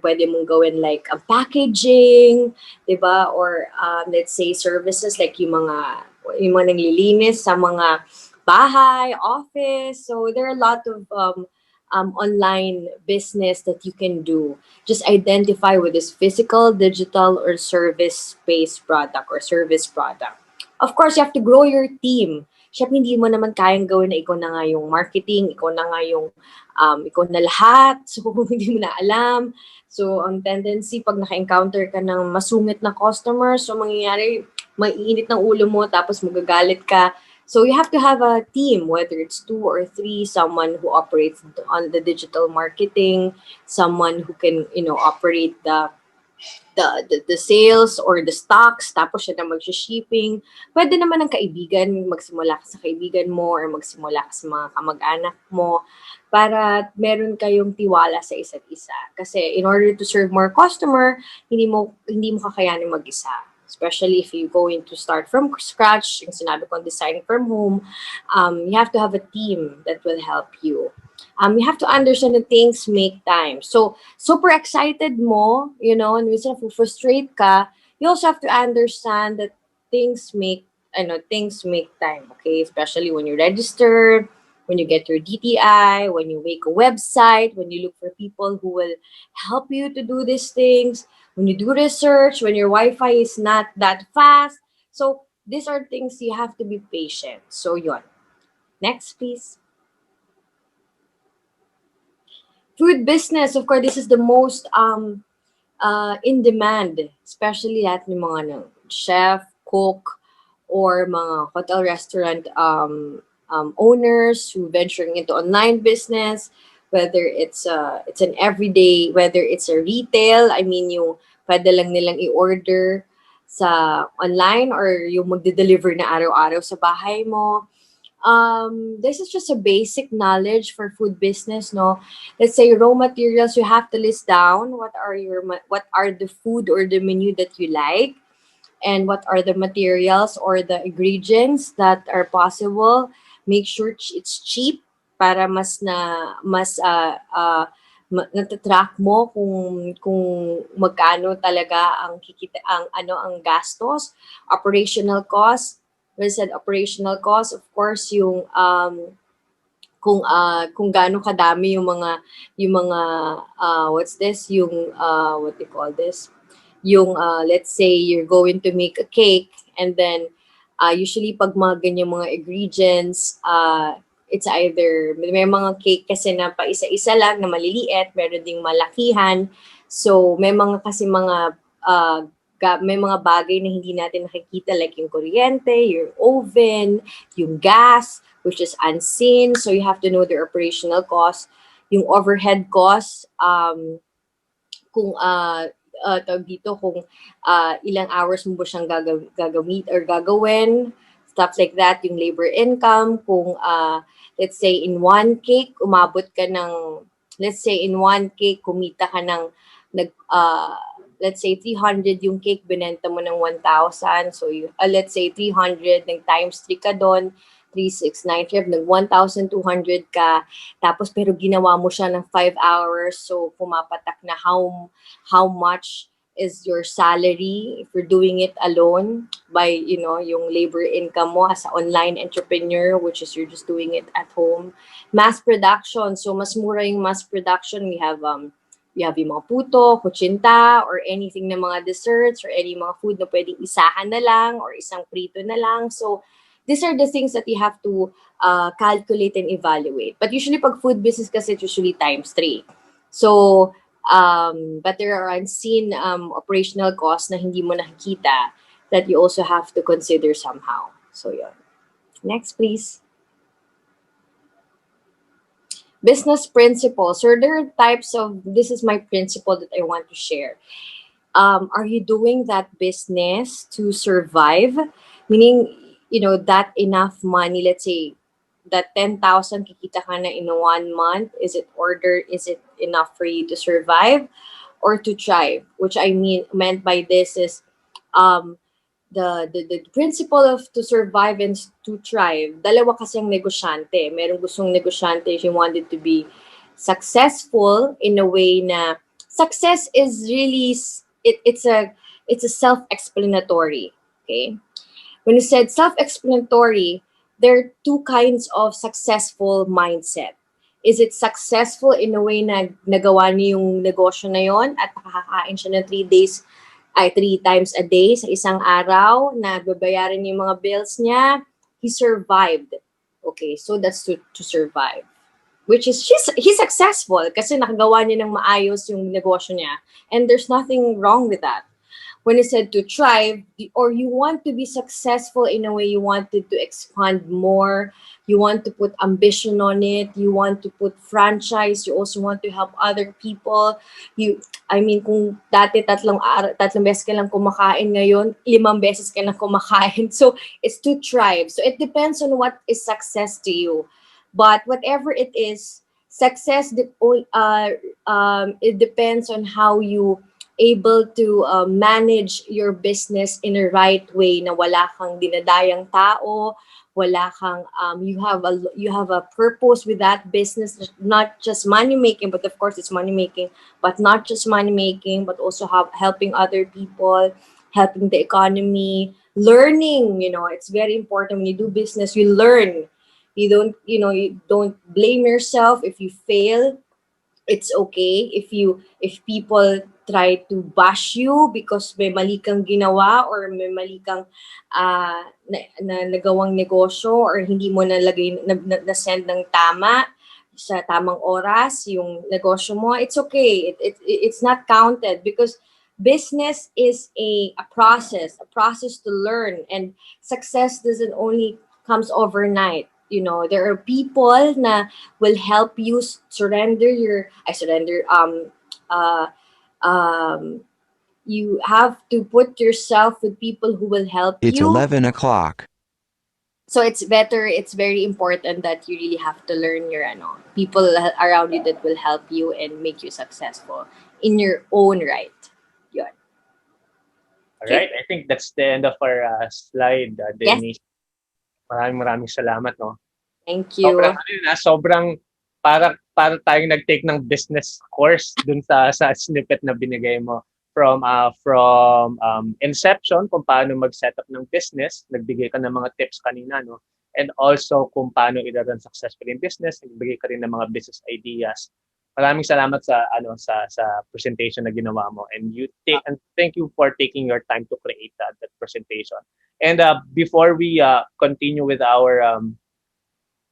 pwede mong gawin like a packaging, diba? Or let's say services like yung mga nanglilinis sa mga bahay, office. So there are a lot of online business that you can do. Just identify with this physical, digital, or service-based product or service product. Of course, you have to grow your team. Siyempre, hindi mo naman kayang gawin na ikaw na nga yung marketing, ikaw na nga yung, ikaw na lahat. So, hindi mo na alam. So, ang tendency, pag naka-encounter ka ng masungit na customer, so mangyayari, maiinit ng ulo mo, tapos magagalit ka. So, you have to have a team, whether it's 2 or 3, someone who operates on the digital marketing, someone who can, operate the sales or the stocks, tapos siya na mag-shipping. Pwede naman ang kaibigan, magsimula ka sa kaibigan mo or magsimula ka sa mga kamag-anak mo para meron kayong tiwala sa isa't isa. Kasi in order to serve more customer, hindi mo kakayanin mag-isa. Especially if you're going to start from scratch, yung sinabi ko, designing from home, you have to have a team that will help you. You have to understand that things make time. So, super excited mo, and minsan frustrate ka, you also have to understand that things make time, okay? Especially when you register, when you get your DTI, when you make a website, when you look for people who will help you to do these things, when you do research, when your Wi-Fi is not that fast. So, these are things you have to be patient. So, yon. Next, please. Food business, of course, this is the most in demand, especially at ng mga chef, cook, or mga hotel restaurant owners who venturing into online business, whether it's an everyday, whether it's a retail, I mean yung pwede lang nilang i-order sa online or yung magde-deliver na araw-araw sa bahay mo. This is just a basic knowledge for food business, no? Let's say raw materials, you have to list down what are the food or the menu that you like, and what are the materials or the ingredients that are possible. Make sure it's cheap para natatrack mo kung magkano talaga ang kikita ang gastos, operational cost. When I said operational cost, of course yung kung gaano kadami yung mga what's this yung what do you call this, yung let's say you're going to make a cake, and then usually pag mga ganyang mga ingredients, it's either may mga cake kasi na pa isa-isa lang na maliliit, meron ding malakihan. So may mga kasi mga may mga bagay na hindi natin nakikita, like yung kuryente, yung oven, yung gas, which is unseen. So you have to know their operational cost, yung overhead cost, kung tawag dito, kung ilang hours mo ba siyang gagamit or gagawin, stuff like that, yung labor income, kung let's say in one cake, kumita ka ng, let's say 300 yung cake, binenta mo ng 1,000. So, let's say 300, ng times 3 ka doon, 3,695, nag 1,200 ka. Tapos, pero ginawa mo siya ng 5 hours. So, pumapatak na how much is your salary if you're doing it alone by, yung labor income mo as an online entrepreneur, which is you're just doing it at home. Mass production. So, mas mura yung mass production. We have yung mga puto, kutsinta, or anything na mga desserts, or any mga food na pwedeng isahan na lang, or isang prito na lang. So, these are the things that you have to calculate and evaluate. But usually, pag food business kasi, it's usually times 3. So, but there are unseen operational costs na hindi mo nakikita that you also have to consider somehow. So, yun. Next, please. Business principles. So there are types of, this is my principle that I want to share. Are you doing that business to survive? Meaning, that enough money, let's say, that 10,000 kikita ka na in 1 month, is it enough for you to survive or to thrive? Which meant by this is, the principle of to survive and to thrive, dalawa kasi ang negosyante. Merong gustong negosyante, she wanted to be successful in a way na success is really, it's a self-explanatory. Okay? When you said self-explanatory, there are 2 kinds of successful mindset. Is it successful in a way na nagawa niyo yung negosyo na yon at nakakakain siya ng 3 times a day sa isang araw, na babayaran niya yung mga bills niya, he survived. Okay, so that's to survive. Which is, he's successful kasi nakagawa niya ng maayos yung negosyo niya. And there's nothing wrong with that. When you said to thrive, or you want to be successful in a way, you wanted to expand more, you want to put ambition on it, you want to put franchise, you also want to help other people. Kung dati tatlong beses ka lang kumakain, ngayon 5 beses ka lang kumakain. So it's to thrive. So it depends on what is success to you. But whatever it is, success, it depends on how you able to manage your business in a right way, na wala kang dinadayang tao, wala kang you have a purpose with that business, not just money making, but of course it's money making, but not just money making, but also helping other people, helping the economy, learning. It's very important when you do business, you learn. You don't blame yourself if you fail. It's okay if people try to bash you because may mali kang ginawa, or may mali kang nagawang negosyo, or hindi mo na-send ng tama sa tamang oras yung negosyo mo. It's okay. It's not counted, because business is a process to learn, and success doesn't only comes overnight. There are people na will help you you have to put yourself with people who will help
It's
you.
11 o'clock.
So it's very important that you really have to learn your people around you that will help you and make you successful in your own right. Yun.
All
Okay?
right, I think that's the end of our slide,
Yes,
Denise. Maraming salamat, no?
thank
Sobrang
you.
ano yun, sobrang para tayong nag-take ng business course dun sa snippet na binigay mo from inception kung paano mag-set up ng business, nagbigay ka ng mga tips kanina, no? And also kung paano i-run successfully in business, nagbigay ka rin ng mga business ideas. Maraming salamat sa presentation na ginawa mo, and thank you for taking your time to create that presentation. And before we continue with our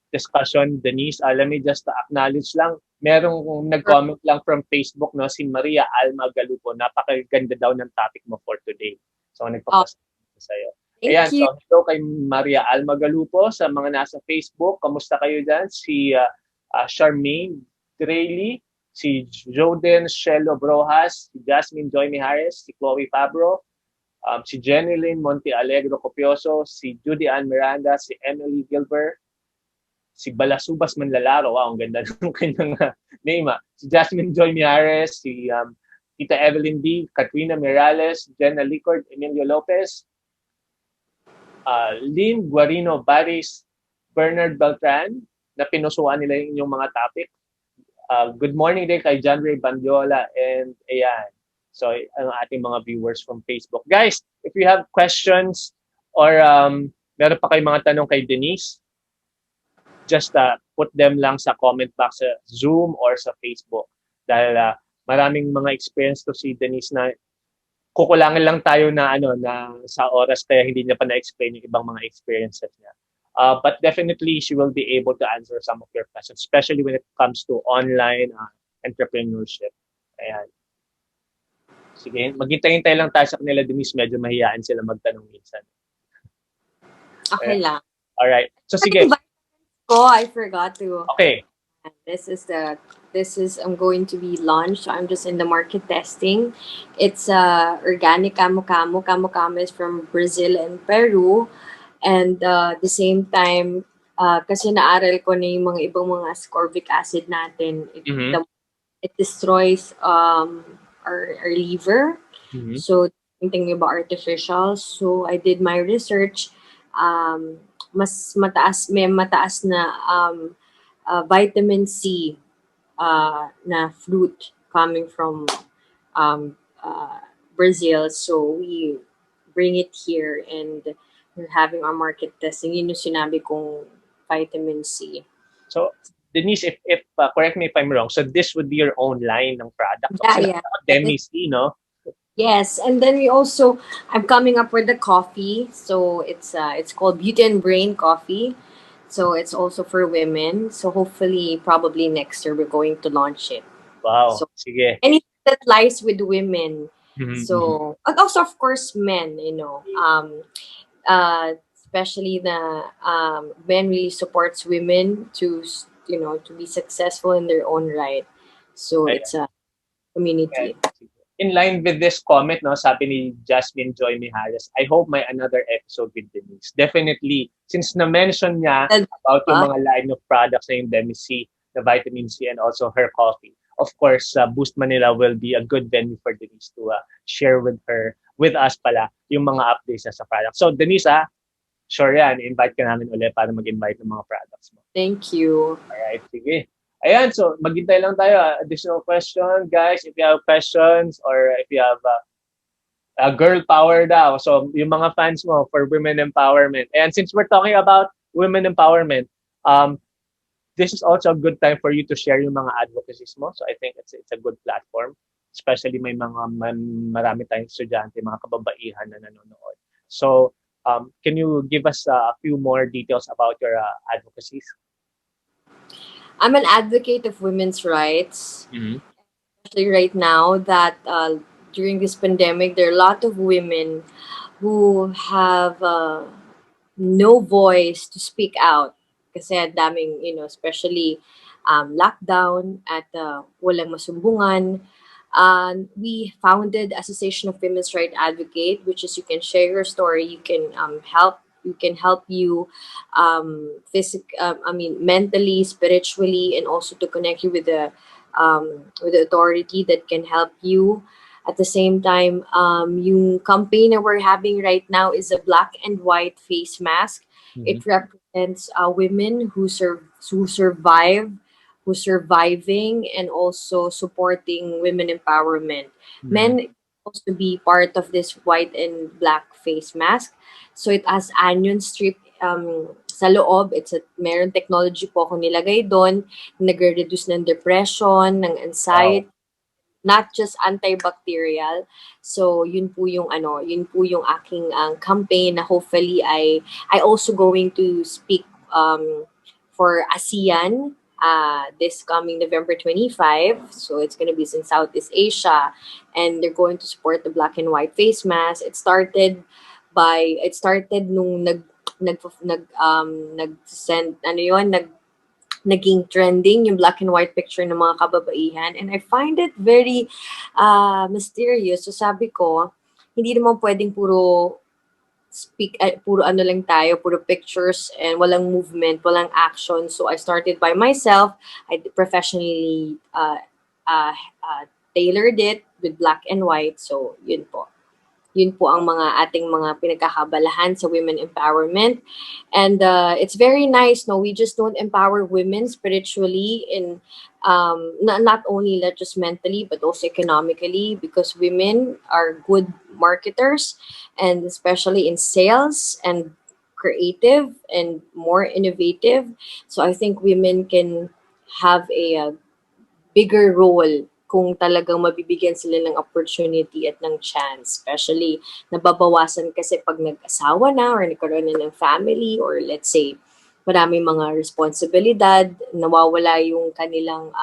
discussion, Denise, let me just acknowledge lang, merong nag-comment lang from Facebook, no, si Maria Alma Galupo. Napakaganda daw ng topic mo for today. So,
Oh,
nagpapasalamat sa'yo. Ayan,
thank you.
so hello kay Maria Alma Galupo sa mga nasa Facebook. Kamusta kayo dyan? Si Charmaine Drayli, si Joden Shelo Brojas, si Jasmine Joy Mijares, si Chloe Fabro, si Jenny Lynn Monte Alegro Copioso, si Judy Ann Miranda, si Emily Gilbert, si Balasubas Manlalaro, wow, ang ganda ng kanyang name. Si Jasmine Joy Mijares, si Tita Evelyn D, Katrina Mirales, Jenna Licord, Emilio Lopez, Lynn Guarino Baris, Bernard Beltran, na pinusuan nila yung inyong mga topic. Good morning din kay John Ray Bandiola, and ayan. So, ang ating mga viewers from Facebook. Guys, if you have questions or meron pa kayong mga tanong kay Denise, just put them lang sa comment box sa Zoom or sa Facebook. Dahil maraming mga experience to si Denise na kukulangin lang tayo na sa oras kaya hindi niya pa na-explain yung ibang mga experiences niya. But definitely, she will be able to answer some of your questions, especially when it comes to online entrepreneurship. Ayan. Sige, maghintay-hintay lang tayo sa kanila, Denise. Medyo mahiyaan sila magtanong minsan.
Okay
Ayan.
lang.
Alright. So sige.
Oh, I forgot to.
Okay.
This is I'm going to be launched. So I'm just in the market testing. It's organic camu camu. Camu camu is from Brazil and Peru, and the same time, kasi naaral ko na yung mga ibang mga ascorbic acid natin. It destroys our liver.
Mm-hmm.
So I'm thinking about artificial. So I did my research. Mas mataas na vitamin C na fruit coming from um, Brazil. So we bring it here and we're having our market testing. Yun yung sinabi kong vitamin C.
So, Denise, if correct me if I'm wrong, so this would be your own line ng products.
Yeah.
Deniece, no?
Yes, and then I'm coming up with the coffee. So it's called Beauty and Brain Coffee. So it's also for women. So hopefully, probably next year, we're going to launch it.
Wow,
So
sige.
anything that lies with women.
Mm-hmm.
So, and also of course men, especially the men really supports women to be successful in their own right. So it's a community.
In line with this comment, no, sabi ni Jasmine Joy Mijares, I hope may another episode with Denise. Definitely, since na-mention niya about yung mga line of products na yung Deniece, the vitamin C, and also her coffee. Of course, Boost Manila will be a good venue for Denise to share with us pala, yung mga updates na sa product. So, Denise, sure yan, invite ka namin ulit para mag-invite ng mga products mo.
Thank you.
Alright, sige. Ayan, so maghintay lang tayo. Additional question, guys. If you have questions or if you have girl power daw. So yung mga fans mo for women empowerment. And since we're talking about women empowerment, this is also a good time for you to share yung mga advocacies mo. So I think it's a good platform. Especially marami tayong estudyante, mga kababaihan na nanonood. So can you give us a few more details about your advocacies?
I'm an advocate of women's rights.
Mm-hmm.
Especially right now that during this pandemic, there are a lot of women who have no voice to speak out. Kasi daming, especially lockdown at walang masumbungan. We founded Association of Women's Rights Advocate, which is you can share your story, you can help we can help you mentally, spiritually, and also to connect you with the authority that can help you. At the same time, yung campaign that we're having right now is a black and white face mask.
Mhm.
It represents women who survive, who's surviving, and also supporting women empowerment.
Mhm.
Men also be part of this white and black face mask. So it has onion strip sa loob. Meron technology po ako nilagay doon, nagre-reduce ng depression, ng
Wow.
anxiety, not just antibacterial. So yun po yung aking campaign na hopefully I also going to speak for ASEAN this coming November 25. So it's going to be in Southeast Asia, and they're going to support the black and white face mask. It started nung nag send ano yon nag naging trending yung black and white picture ng mga kababaihan, and I find it very mysterious. So sabi ko, hindi naman pwedeng puro ano lang tayo, puro pictures and walang movement, walang action. So I started by myself. I professionally tailored it with black and white. So yun po. Yun po ang mga ating mga pinagkakabalahan sa women empowerment. And it's very nice, no? We just don't empower women spiritually in not only not just mentally but also economically, because women are good marketers, and especially in sales and creative and more innovative. So I think women can have a bigger role kung talagang mabibigyan sila ng opportunity at ng chance. Especially, nababawasan kasi pag nag-asawa na or nagkaroon na ng family, or let's say, maraming mga responsibilidad, nawawala yung kanilang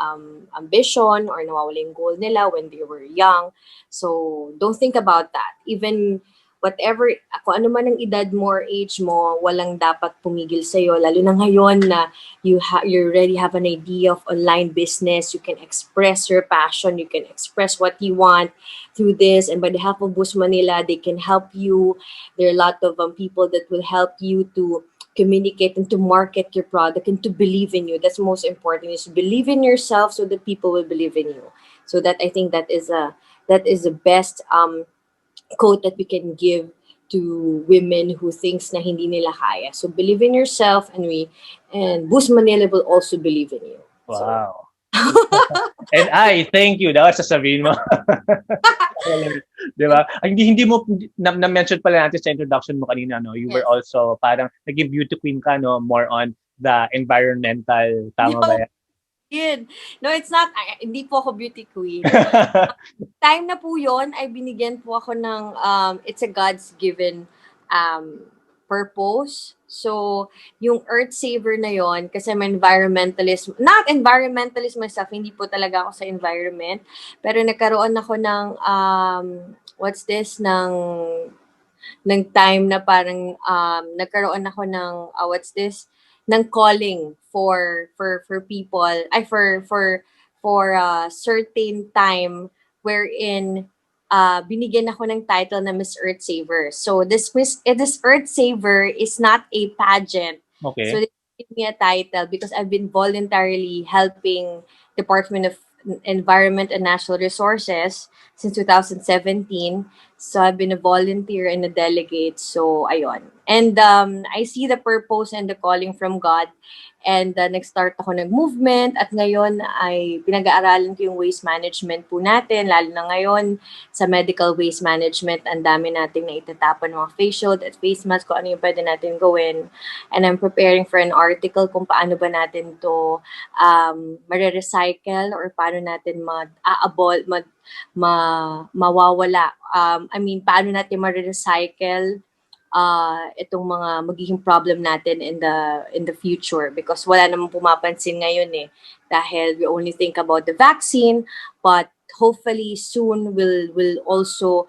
ambition or nawawala yung goal nila when they were young. So, don't think about that. Even whatever, kung ano man ang edad mo or age mo, walang dapat pumigil sa'yo. Lalo na ngayon na you already have an idea of online business. You can express your passion. You can express what you want through this. And by the help of Boost Manila, they can help you. There are a lot of people that will help you to communicate and to market your product and to believe in you. That's most important, is believe in yourself so that people will believe in you. So that I think that is the best quote that we can give to women who thinks na hindi nila kaya. So believe in yourself, and Boost Manila will also believe in you. So
Wow. And thank you. Dapat sasabihin mo. Di ba? Hindi mo, na-mention pala natin sa introduction mo kanina, no? You were
yes.
also parang naging beauty queen ka, no? More on the environmental, tama ba yan?
Yun. No, it's not. Hindi po ako beauty queen. Time na po yon ay binigyan po ako ng, it's a God's given purpose. So, yung Earth Saver na yon, kasi I'm environmentalist, not environmentalist myself, hindi po talaga ako sa environment, pero nagkaroon ako ng, what's this, ng time na parang nagkaroon ako ng what's this ng calling for people ay for a certain time wherein binigyan ako ng title na Miss Earth Saver. So this Earth Saver is not a pageant. So
Okay.
they give me a title because I've been voluntarily helping Department of Environment and Natural Resources since 2017. So I've been a volunteer and a delegate. So ayun. And I see the purpose and the calling from God. And nag-start ako ng movement, at ngayon ay pinag-aaralan ko yung waste management po natin, lalo na ngayon sa medical waste management. Ang dami nating naitatapon ng mga face shield at face mask, kung ano yung pwede natin gawin. And I'm preparing for an article kung paano ba natin to mare-recycle, or paano natin mawawala. Paano natin mare-recycle itong mga magiging problem natin in the future, because wala namang pumapansin ngayon dahil we only think about the vaccine, but hopefully soon we'll also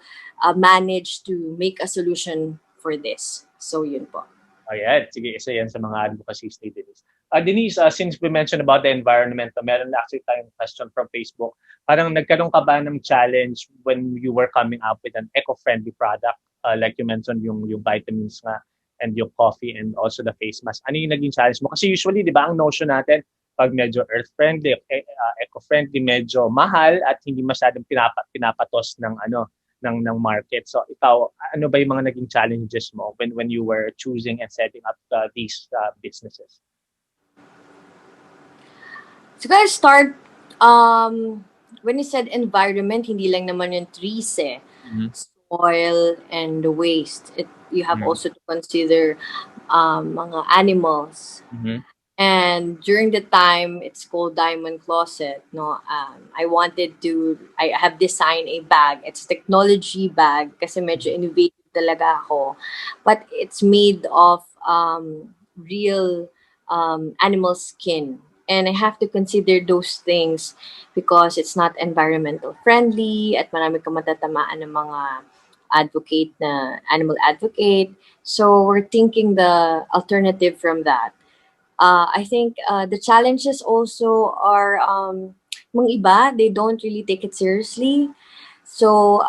manage to make a solution for this. So yun po.
Ayan, sige, isa yan sa mga advocacies ni Denise. Denise, since we mentioned about the environment, meron na actually tayong question from Facebook. Parang nagkaroon ka ba ng challenge when you were coming up with an eco-friendly product? Like you mentioned, yung vitamins nga. and yung coffee and also the face mask. Ano yung naging challenge mo? Kasi usually, di ba, ang notion natin, pag medyo earth-friendly, eco-friendly, medyo mahal at hindi masyadong pinapatos ng ng market. So ikaw, ano ba yung mga naging challenges mo when you were choosing and setting up these businesses?
So guys, start when you said environment, hindi lang naman yung trees eh.
Mm-hmm.
Soil and the waste. You have
Mm-hmm.
also to consider mga animals.
Mm-hmm.
And during the time, it's called Diamond Closet. No, I have designed a bag. It's technology bag kasi medyo innovative talaga ako. But it's made of real animal skin. And I have to consider those things because it's not environmental friendly at marami kang matatamaan ng mga animal advocate. So we're thinking the alternative from that. I think the challenges also are mga iba, they don't really take it seriously. So,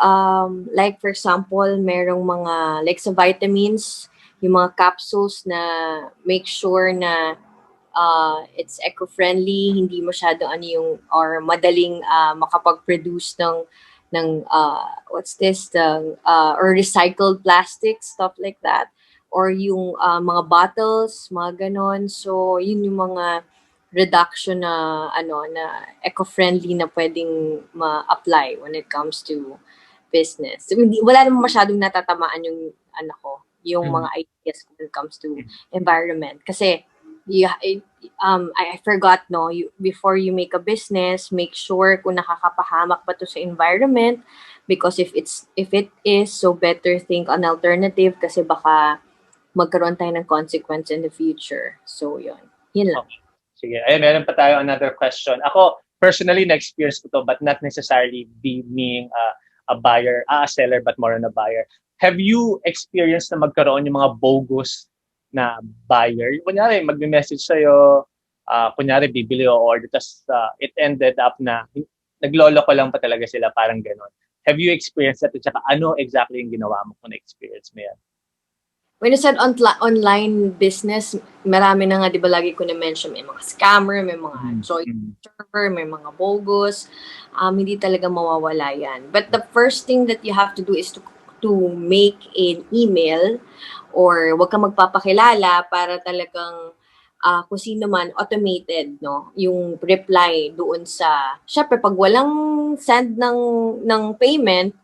like for example, merong mga, like sa vitamins, yung mga capsules na make sure na it's eco-friendly, hindi masyado ano yung, or madaling makapag-produce ng what's this, or recycled plastic, stuff like that. Or yung mga bottles, mga ganon. So, yun yung mga reduction na eco-friendly na pwedeng ma-apply when it comes to business. So, wala namang masyadong natatamaan yung mga ideas when it comes to environment. Kasi, I forgot, no, before you make a business, make sure kung nakakapahamak ba to sa environment, because if it is, so better think an alternative kasi baka magkaroon tayo ng consequence in the future. So, yun lang.
Okay. Sige, ayun, meron pa tayo another question. Ako, personally, na-experience ko to, but not necessarily being a buyer, a seller, but more on a buyer. Have you experienced na magkaroon yung mga bogus na buyer? Kunyari, magme-message sa'yo, kunyari, bibili o order, tapos it ended up na naglolo ko lang pa talaga sila, parang ganon. Have you experienced that? At saka ano exactly yung ginawa mo kung na-experience mo yan?
When you said online business, marami na nga, di ba lagi ko na-mention, may mga scammer, may mga joy server, may mga bogus. Hindi talaga mawawala yan. But the first thing that you have to do is to make an email or wag kang magpapakilala para talagang kung sino man, automated, no? Yung reply doon sa, syempre, pag walang send ng payment,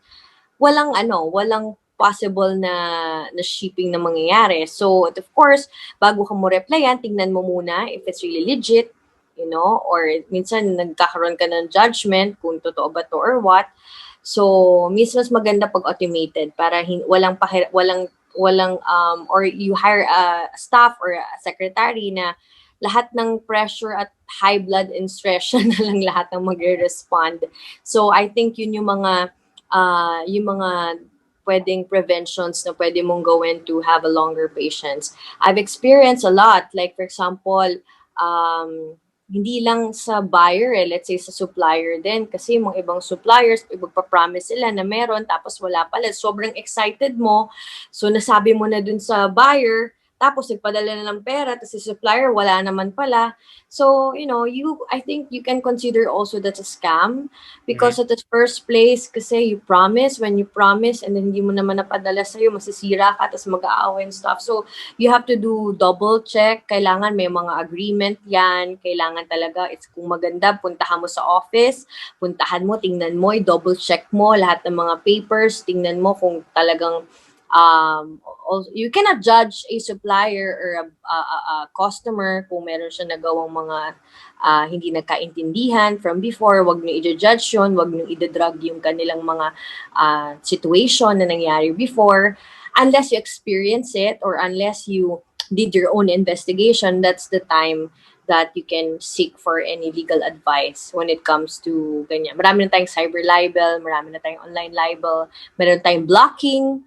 walang possible na shipping na mangyayari. So, of course, bago ka mo replyan, tingnan mo muna if it's really legit, or minsan nagkakaroon ka ng judgment kung totoo ba to or what. So, mas maganda pag automated para walang or you hire a staff or a secretary na lahat ng pressure at high blood and stress na lang lahat ng magre-respond. So, I think yun yung mga pwedeng preventions na pwede mong gawin to have a longer patience. I've experienced a lot. Like, for example, hindi lang sa buyer let's say sa supplier din. Kasi mga ibang suppliers, magpa-promise sila na meron, tapos wala pala. Sobrang excited mo. So, nasabi mo na dun sa buyer, tapos nagpadala na ng pera, tapos si supplier, wala naman pala. So, I think you can consider also that's a scam because at the first place, kasi when you promise, and then hindi mo naman napadala sa'yo, masisira ka, tapos mag-aaway and stuff. So, you have to do double check. Kailangan may mga agreement yan. Kailangan talaga, kung maganda, puntahan mo sa office, puntahan mo, tingnan mo, double check mo lahat ng mga papers, tingnan mo kung talagang also, you cannot judge a supplier or a customer kung meron siya nagawang mga hindi nagkaintindihan from before. Wag niyo i-judge yun, wag niyo i-drag yung kanilang mga situation na nangyari before. Unless you experience it or unless you did your own investigation, that's the time that you can seek for any legal advice when it comes to ganyan. Marami na tayong cyber libel, marami na tayong online libel, meron tayong blocking.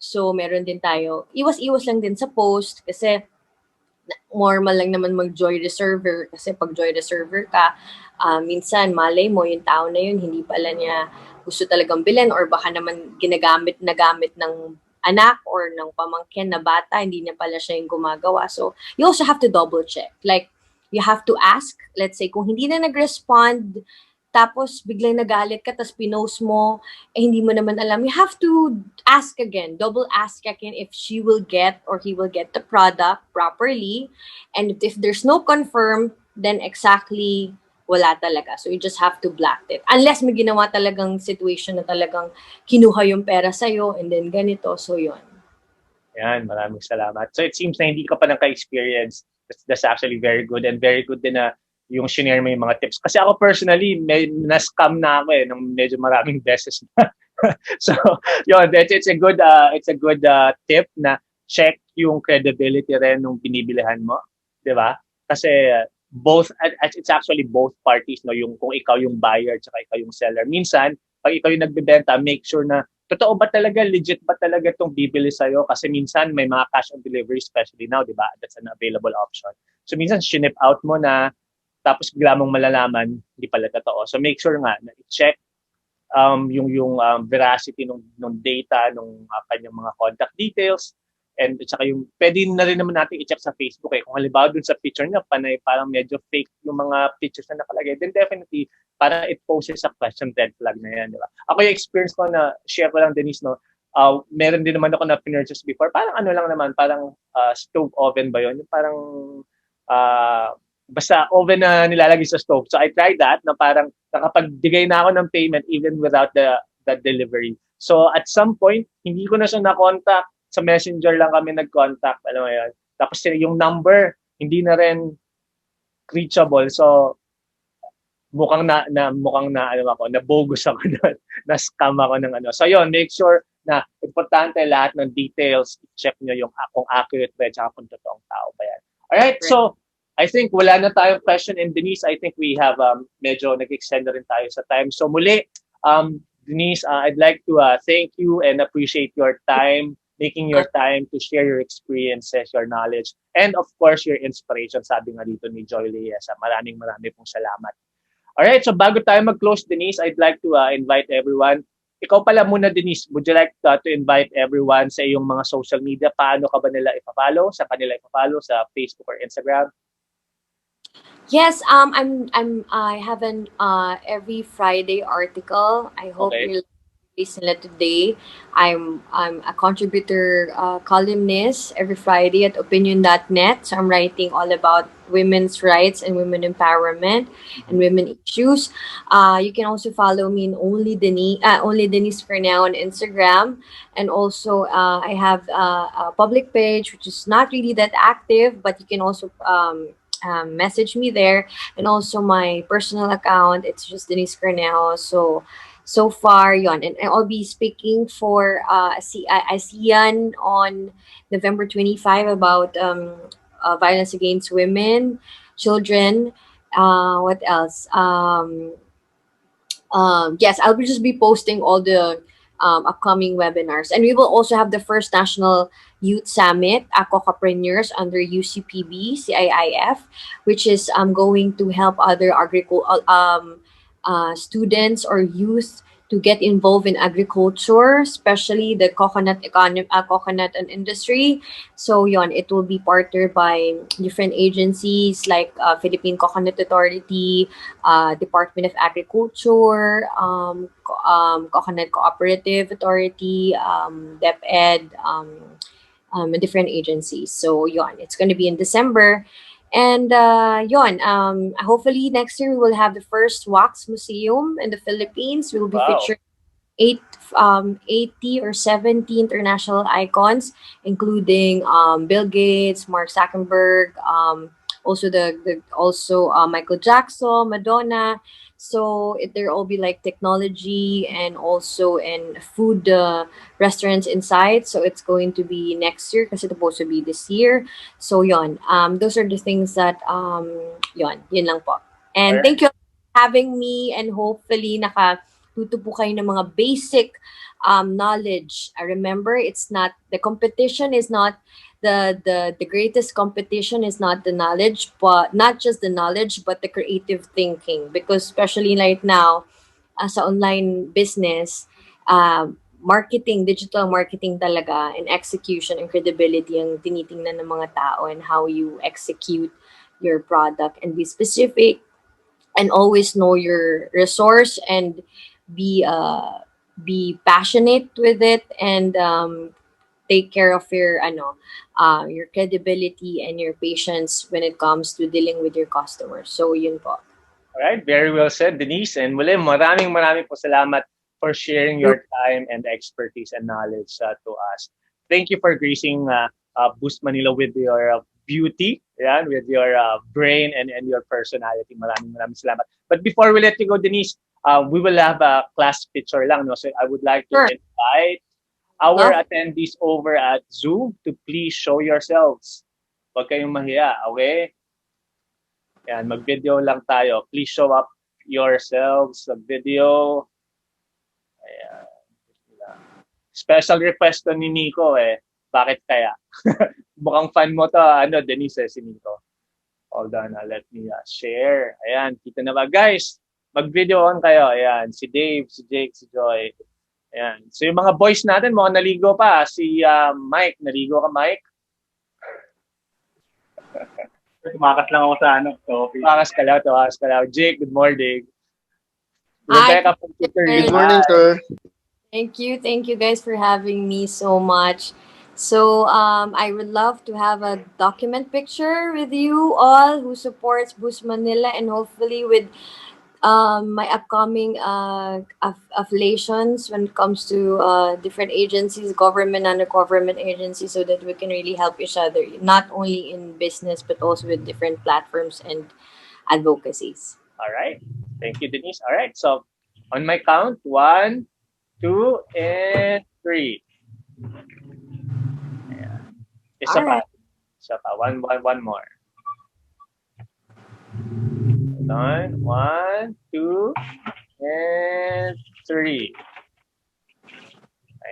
So, meron din tayo, iwas-iwas lang din sa post kasi normal lang naman mag-join the server kasi pag join the server ka, minsan malay mo yung tao na yun, hindi pala niya gusto talagang bilhin or baka naman nagamit ng anak or ng pamangkin na bata, hindi niya pala siya yung gumagawa. So, you also have to double check. Like, you have to ask, let's say, kung hindi na nag-respond, tapos biglang nagalit ka, tapos pinost mo, hindi mo naman alam, you have to ask again, double ask again if she will get or he will get the product properly. And if there's no confirm, then exactly wala talaga. So you just have to block it. Unless may ginawa talagang situation na talagang kinuha yung pera sa'yo and then ganito. So yun.
Yan, maraming salamat. So it seems na hindi ka pa naka-experience. That's actually very good, and very good din na yung shinare mo yung mga tips. Kasi ako personally, na-scam na ako ng medyo maraming beses na. So, yun, it's a good tip na check yung credibility rin nung binibilihan mo, 'di ba? Kasi it's actually both parties, no, yung kung ikaw yung buyer at ikaw yung seller. Minsan, pag ikaw yung nagbebenta, make sure na totoo ba talaga, legit ba talaga itong bibili sa'yo? Kasi minsan may mga cash on delivery, especially now, di ba? That's an available option. So minsan, shinip out mo na, tapos bigla mong malalaman, hindi pala totoo. So make sure nga na i-check yung veracity ng data, ng kanyang mga contact details, and at saka yung, pwede na rin naman natin i-check sa Facebook eh. Kung halimbawa dun sa picture niya, panay, parang medyo fake yung mga pictures na nakalagay, then definitely, para it poses a question, red flag na yan, di ba? Ako yung experience ko na, share ko lang, Denise, no, meron din naman ako na pinurchase before, parang ano lang naman, parang stove oven ba yun? Yung parang, basta oven na nilalagay sa stove. So I tried that, na parang nakapagbigay na ako ng payment even without the delivery. So at some point, hindi ko na siya na-contact, sa messenger lang kami nag-contact, alam mo yun. Tapos yung number, hindi na rin reachable. So, mukhang na ano ako, na bogus ako doon, na scam ako ng ano. So, yun, make sure na importante lahat ng details, check nyo yung kung accurate ba, tsaka kung totoong tao ba yan. Alright, so, I think wala na tayong question. And Denise, I think we have medyo nag-extend na rin tayo sa time. So, muli, Denise, I'd like to thank you and appreciate your time, making your time to share your experiences, your knowledge, and of course, your inspiration, sabi nga dito ni Joy Liesa. Maraming pong salamat. Alright, so bago tayo mag-close, Denise, I'd like to invite everyone. Ikaw pala muna, Denise, would you like to invite everyone sa iyong mga social media? Paano ka ba nila ipa-follow? Sa kanila ipa-follow sa Facebook or Instagram?
Yes, I have an every Friday article. I hope you'll listen to today. I'm a contributor columnist every Friday at opinion.net. So I'm writing all about women's rights and women empowerment and women issues. You can also follow me in only Denise Cornejo on Instagram, and also I have a public page which is not really that active, but you can also message me there, and also my personal account. It's just Denise Cornejo. So far, yon. And I'll be speaking for ASEAN on November 25 about violence against women, children. What else? Yes, I'll just be posting all the upcoming webinars. And we will also have the first National Youth Summit, Aquapreneurs under UCPB, CIIF, which is going to help other students or youth to get involved in agriculture, especially the coconut and industry. So yon, it will be partnered by different agencies like Philippine Coconut Authority, Department of Agriculture, Coconut Cooperative Authority, DepEd, different agencies. So yon, it's going to be in December. And hopefully next year we will have the first wax museum in the Philippines. We will be featuring 80 or 70 international icons, including Bill Gates, Mark Zuckerberg, also Michael Jackson, Madonna. So there will be like technology and also in food restaurants inside. So it's going to be next year kasi supposed to be this year. So yon, those are the things that yun lang po. And thank you for having me, and hopefully nakatuto po kayo ng mga basic knowledge. I remember it's not the competition is not the greatest competition is not the knowledge, but not just the knowledge, but the creative thinking. Because especially right now, as an online business, marketing, digital marketing talaga, and execution and credibility ang tinitingnan ng mga tao, and how you execute your product, and be specific, and always know your resource, and be be passionate with it, and take care of your credibility and your patience when it comes to dealing with your customers. So yun po.
Alright, very well said, Denise. And muli, maraming po salamat for sharing your time and expertise and knowledge to us. Thank you for gracing Boost Manila with your beauty, yan, with your brain and your personality. Maraming salamat. But before we let you go, Denise, we will have a class picture lang. No? So I would like to
Sure.
invite our
Love.
attendees over at Zoom to please show yourselves. Huwag kayong mahiya, okay? Yan, mag-video lang tayo. Please show up yourselves sa video. Ayan. Special request to ni Nico eh. Bakit kaya? Mukhang fan mo to, Denise, si Nico. Hold on, let me share. Ayan, kita na ba? Guys, mag-video on kayo. Ayan, si Dave, si Jake, si Joy. Ayan. So yung mga boys natin, mukhang naligo pa. Si Mike, naligo ka, Mike?
Tumakas lang ako sa coffee.
Tumakas ka lang. Jake, good morning.
Hi.
Rebecca from Twitter.
Good morning, sir.
Thank you guys for having me so much. So I would love to have a document picture with you all who supports Boost Manila, and hopefully with my upcoming affiliations when it comes to different agencies, government and government agencies, so that we can really help each other, not only in business but also with different platforms and advocacies.
All right. Thank you, Denise. All right. So on my count, 1, 2, and 3. Ayan. Isa
All right.
pa. One more. Hold on. 1, 2, and 3.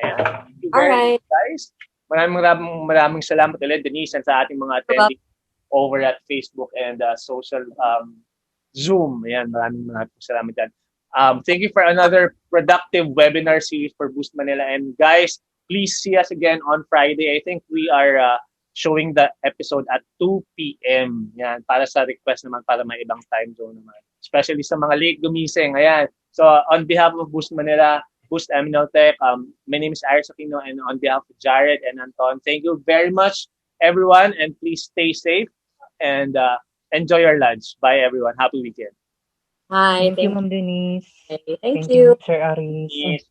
Ayan. Thank you very much, guys. Maraming salamat ulit, Denise, and sa ating mga attendees over at Facebook and social Zoom. Ayan, maraming salamat dyan. Thank you for another productive webinar series for Boost Manila. And guys, please see us again on Friday. I think we are showing the episode at 2 p.m. Yan, para sa request naman, para may ibang time zone naman. Especially sa mga late gumising. Ayan. So on behalf of Boost Manila, Boost Tech, my name is Aris Aquino, and on behalf of Jared and Anton, thank you very much, everyone, and please stay safe and enjoy your lunch. Bye, everyone. Happy weekend.
Hi.
Thank you, Ma'am Denise.
Thank
you,
you.
Sir Aris.
Yes.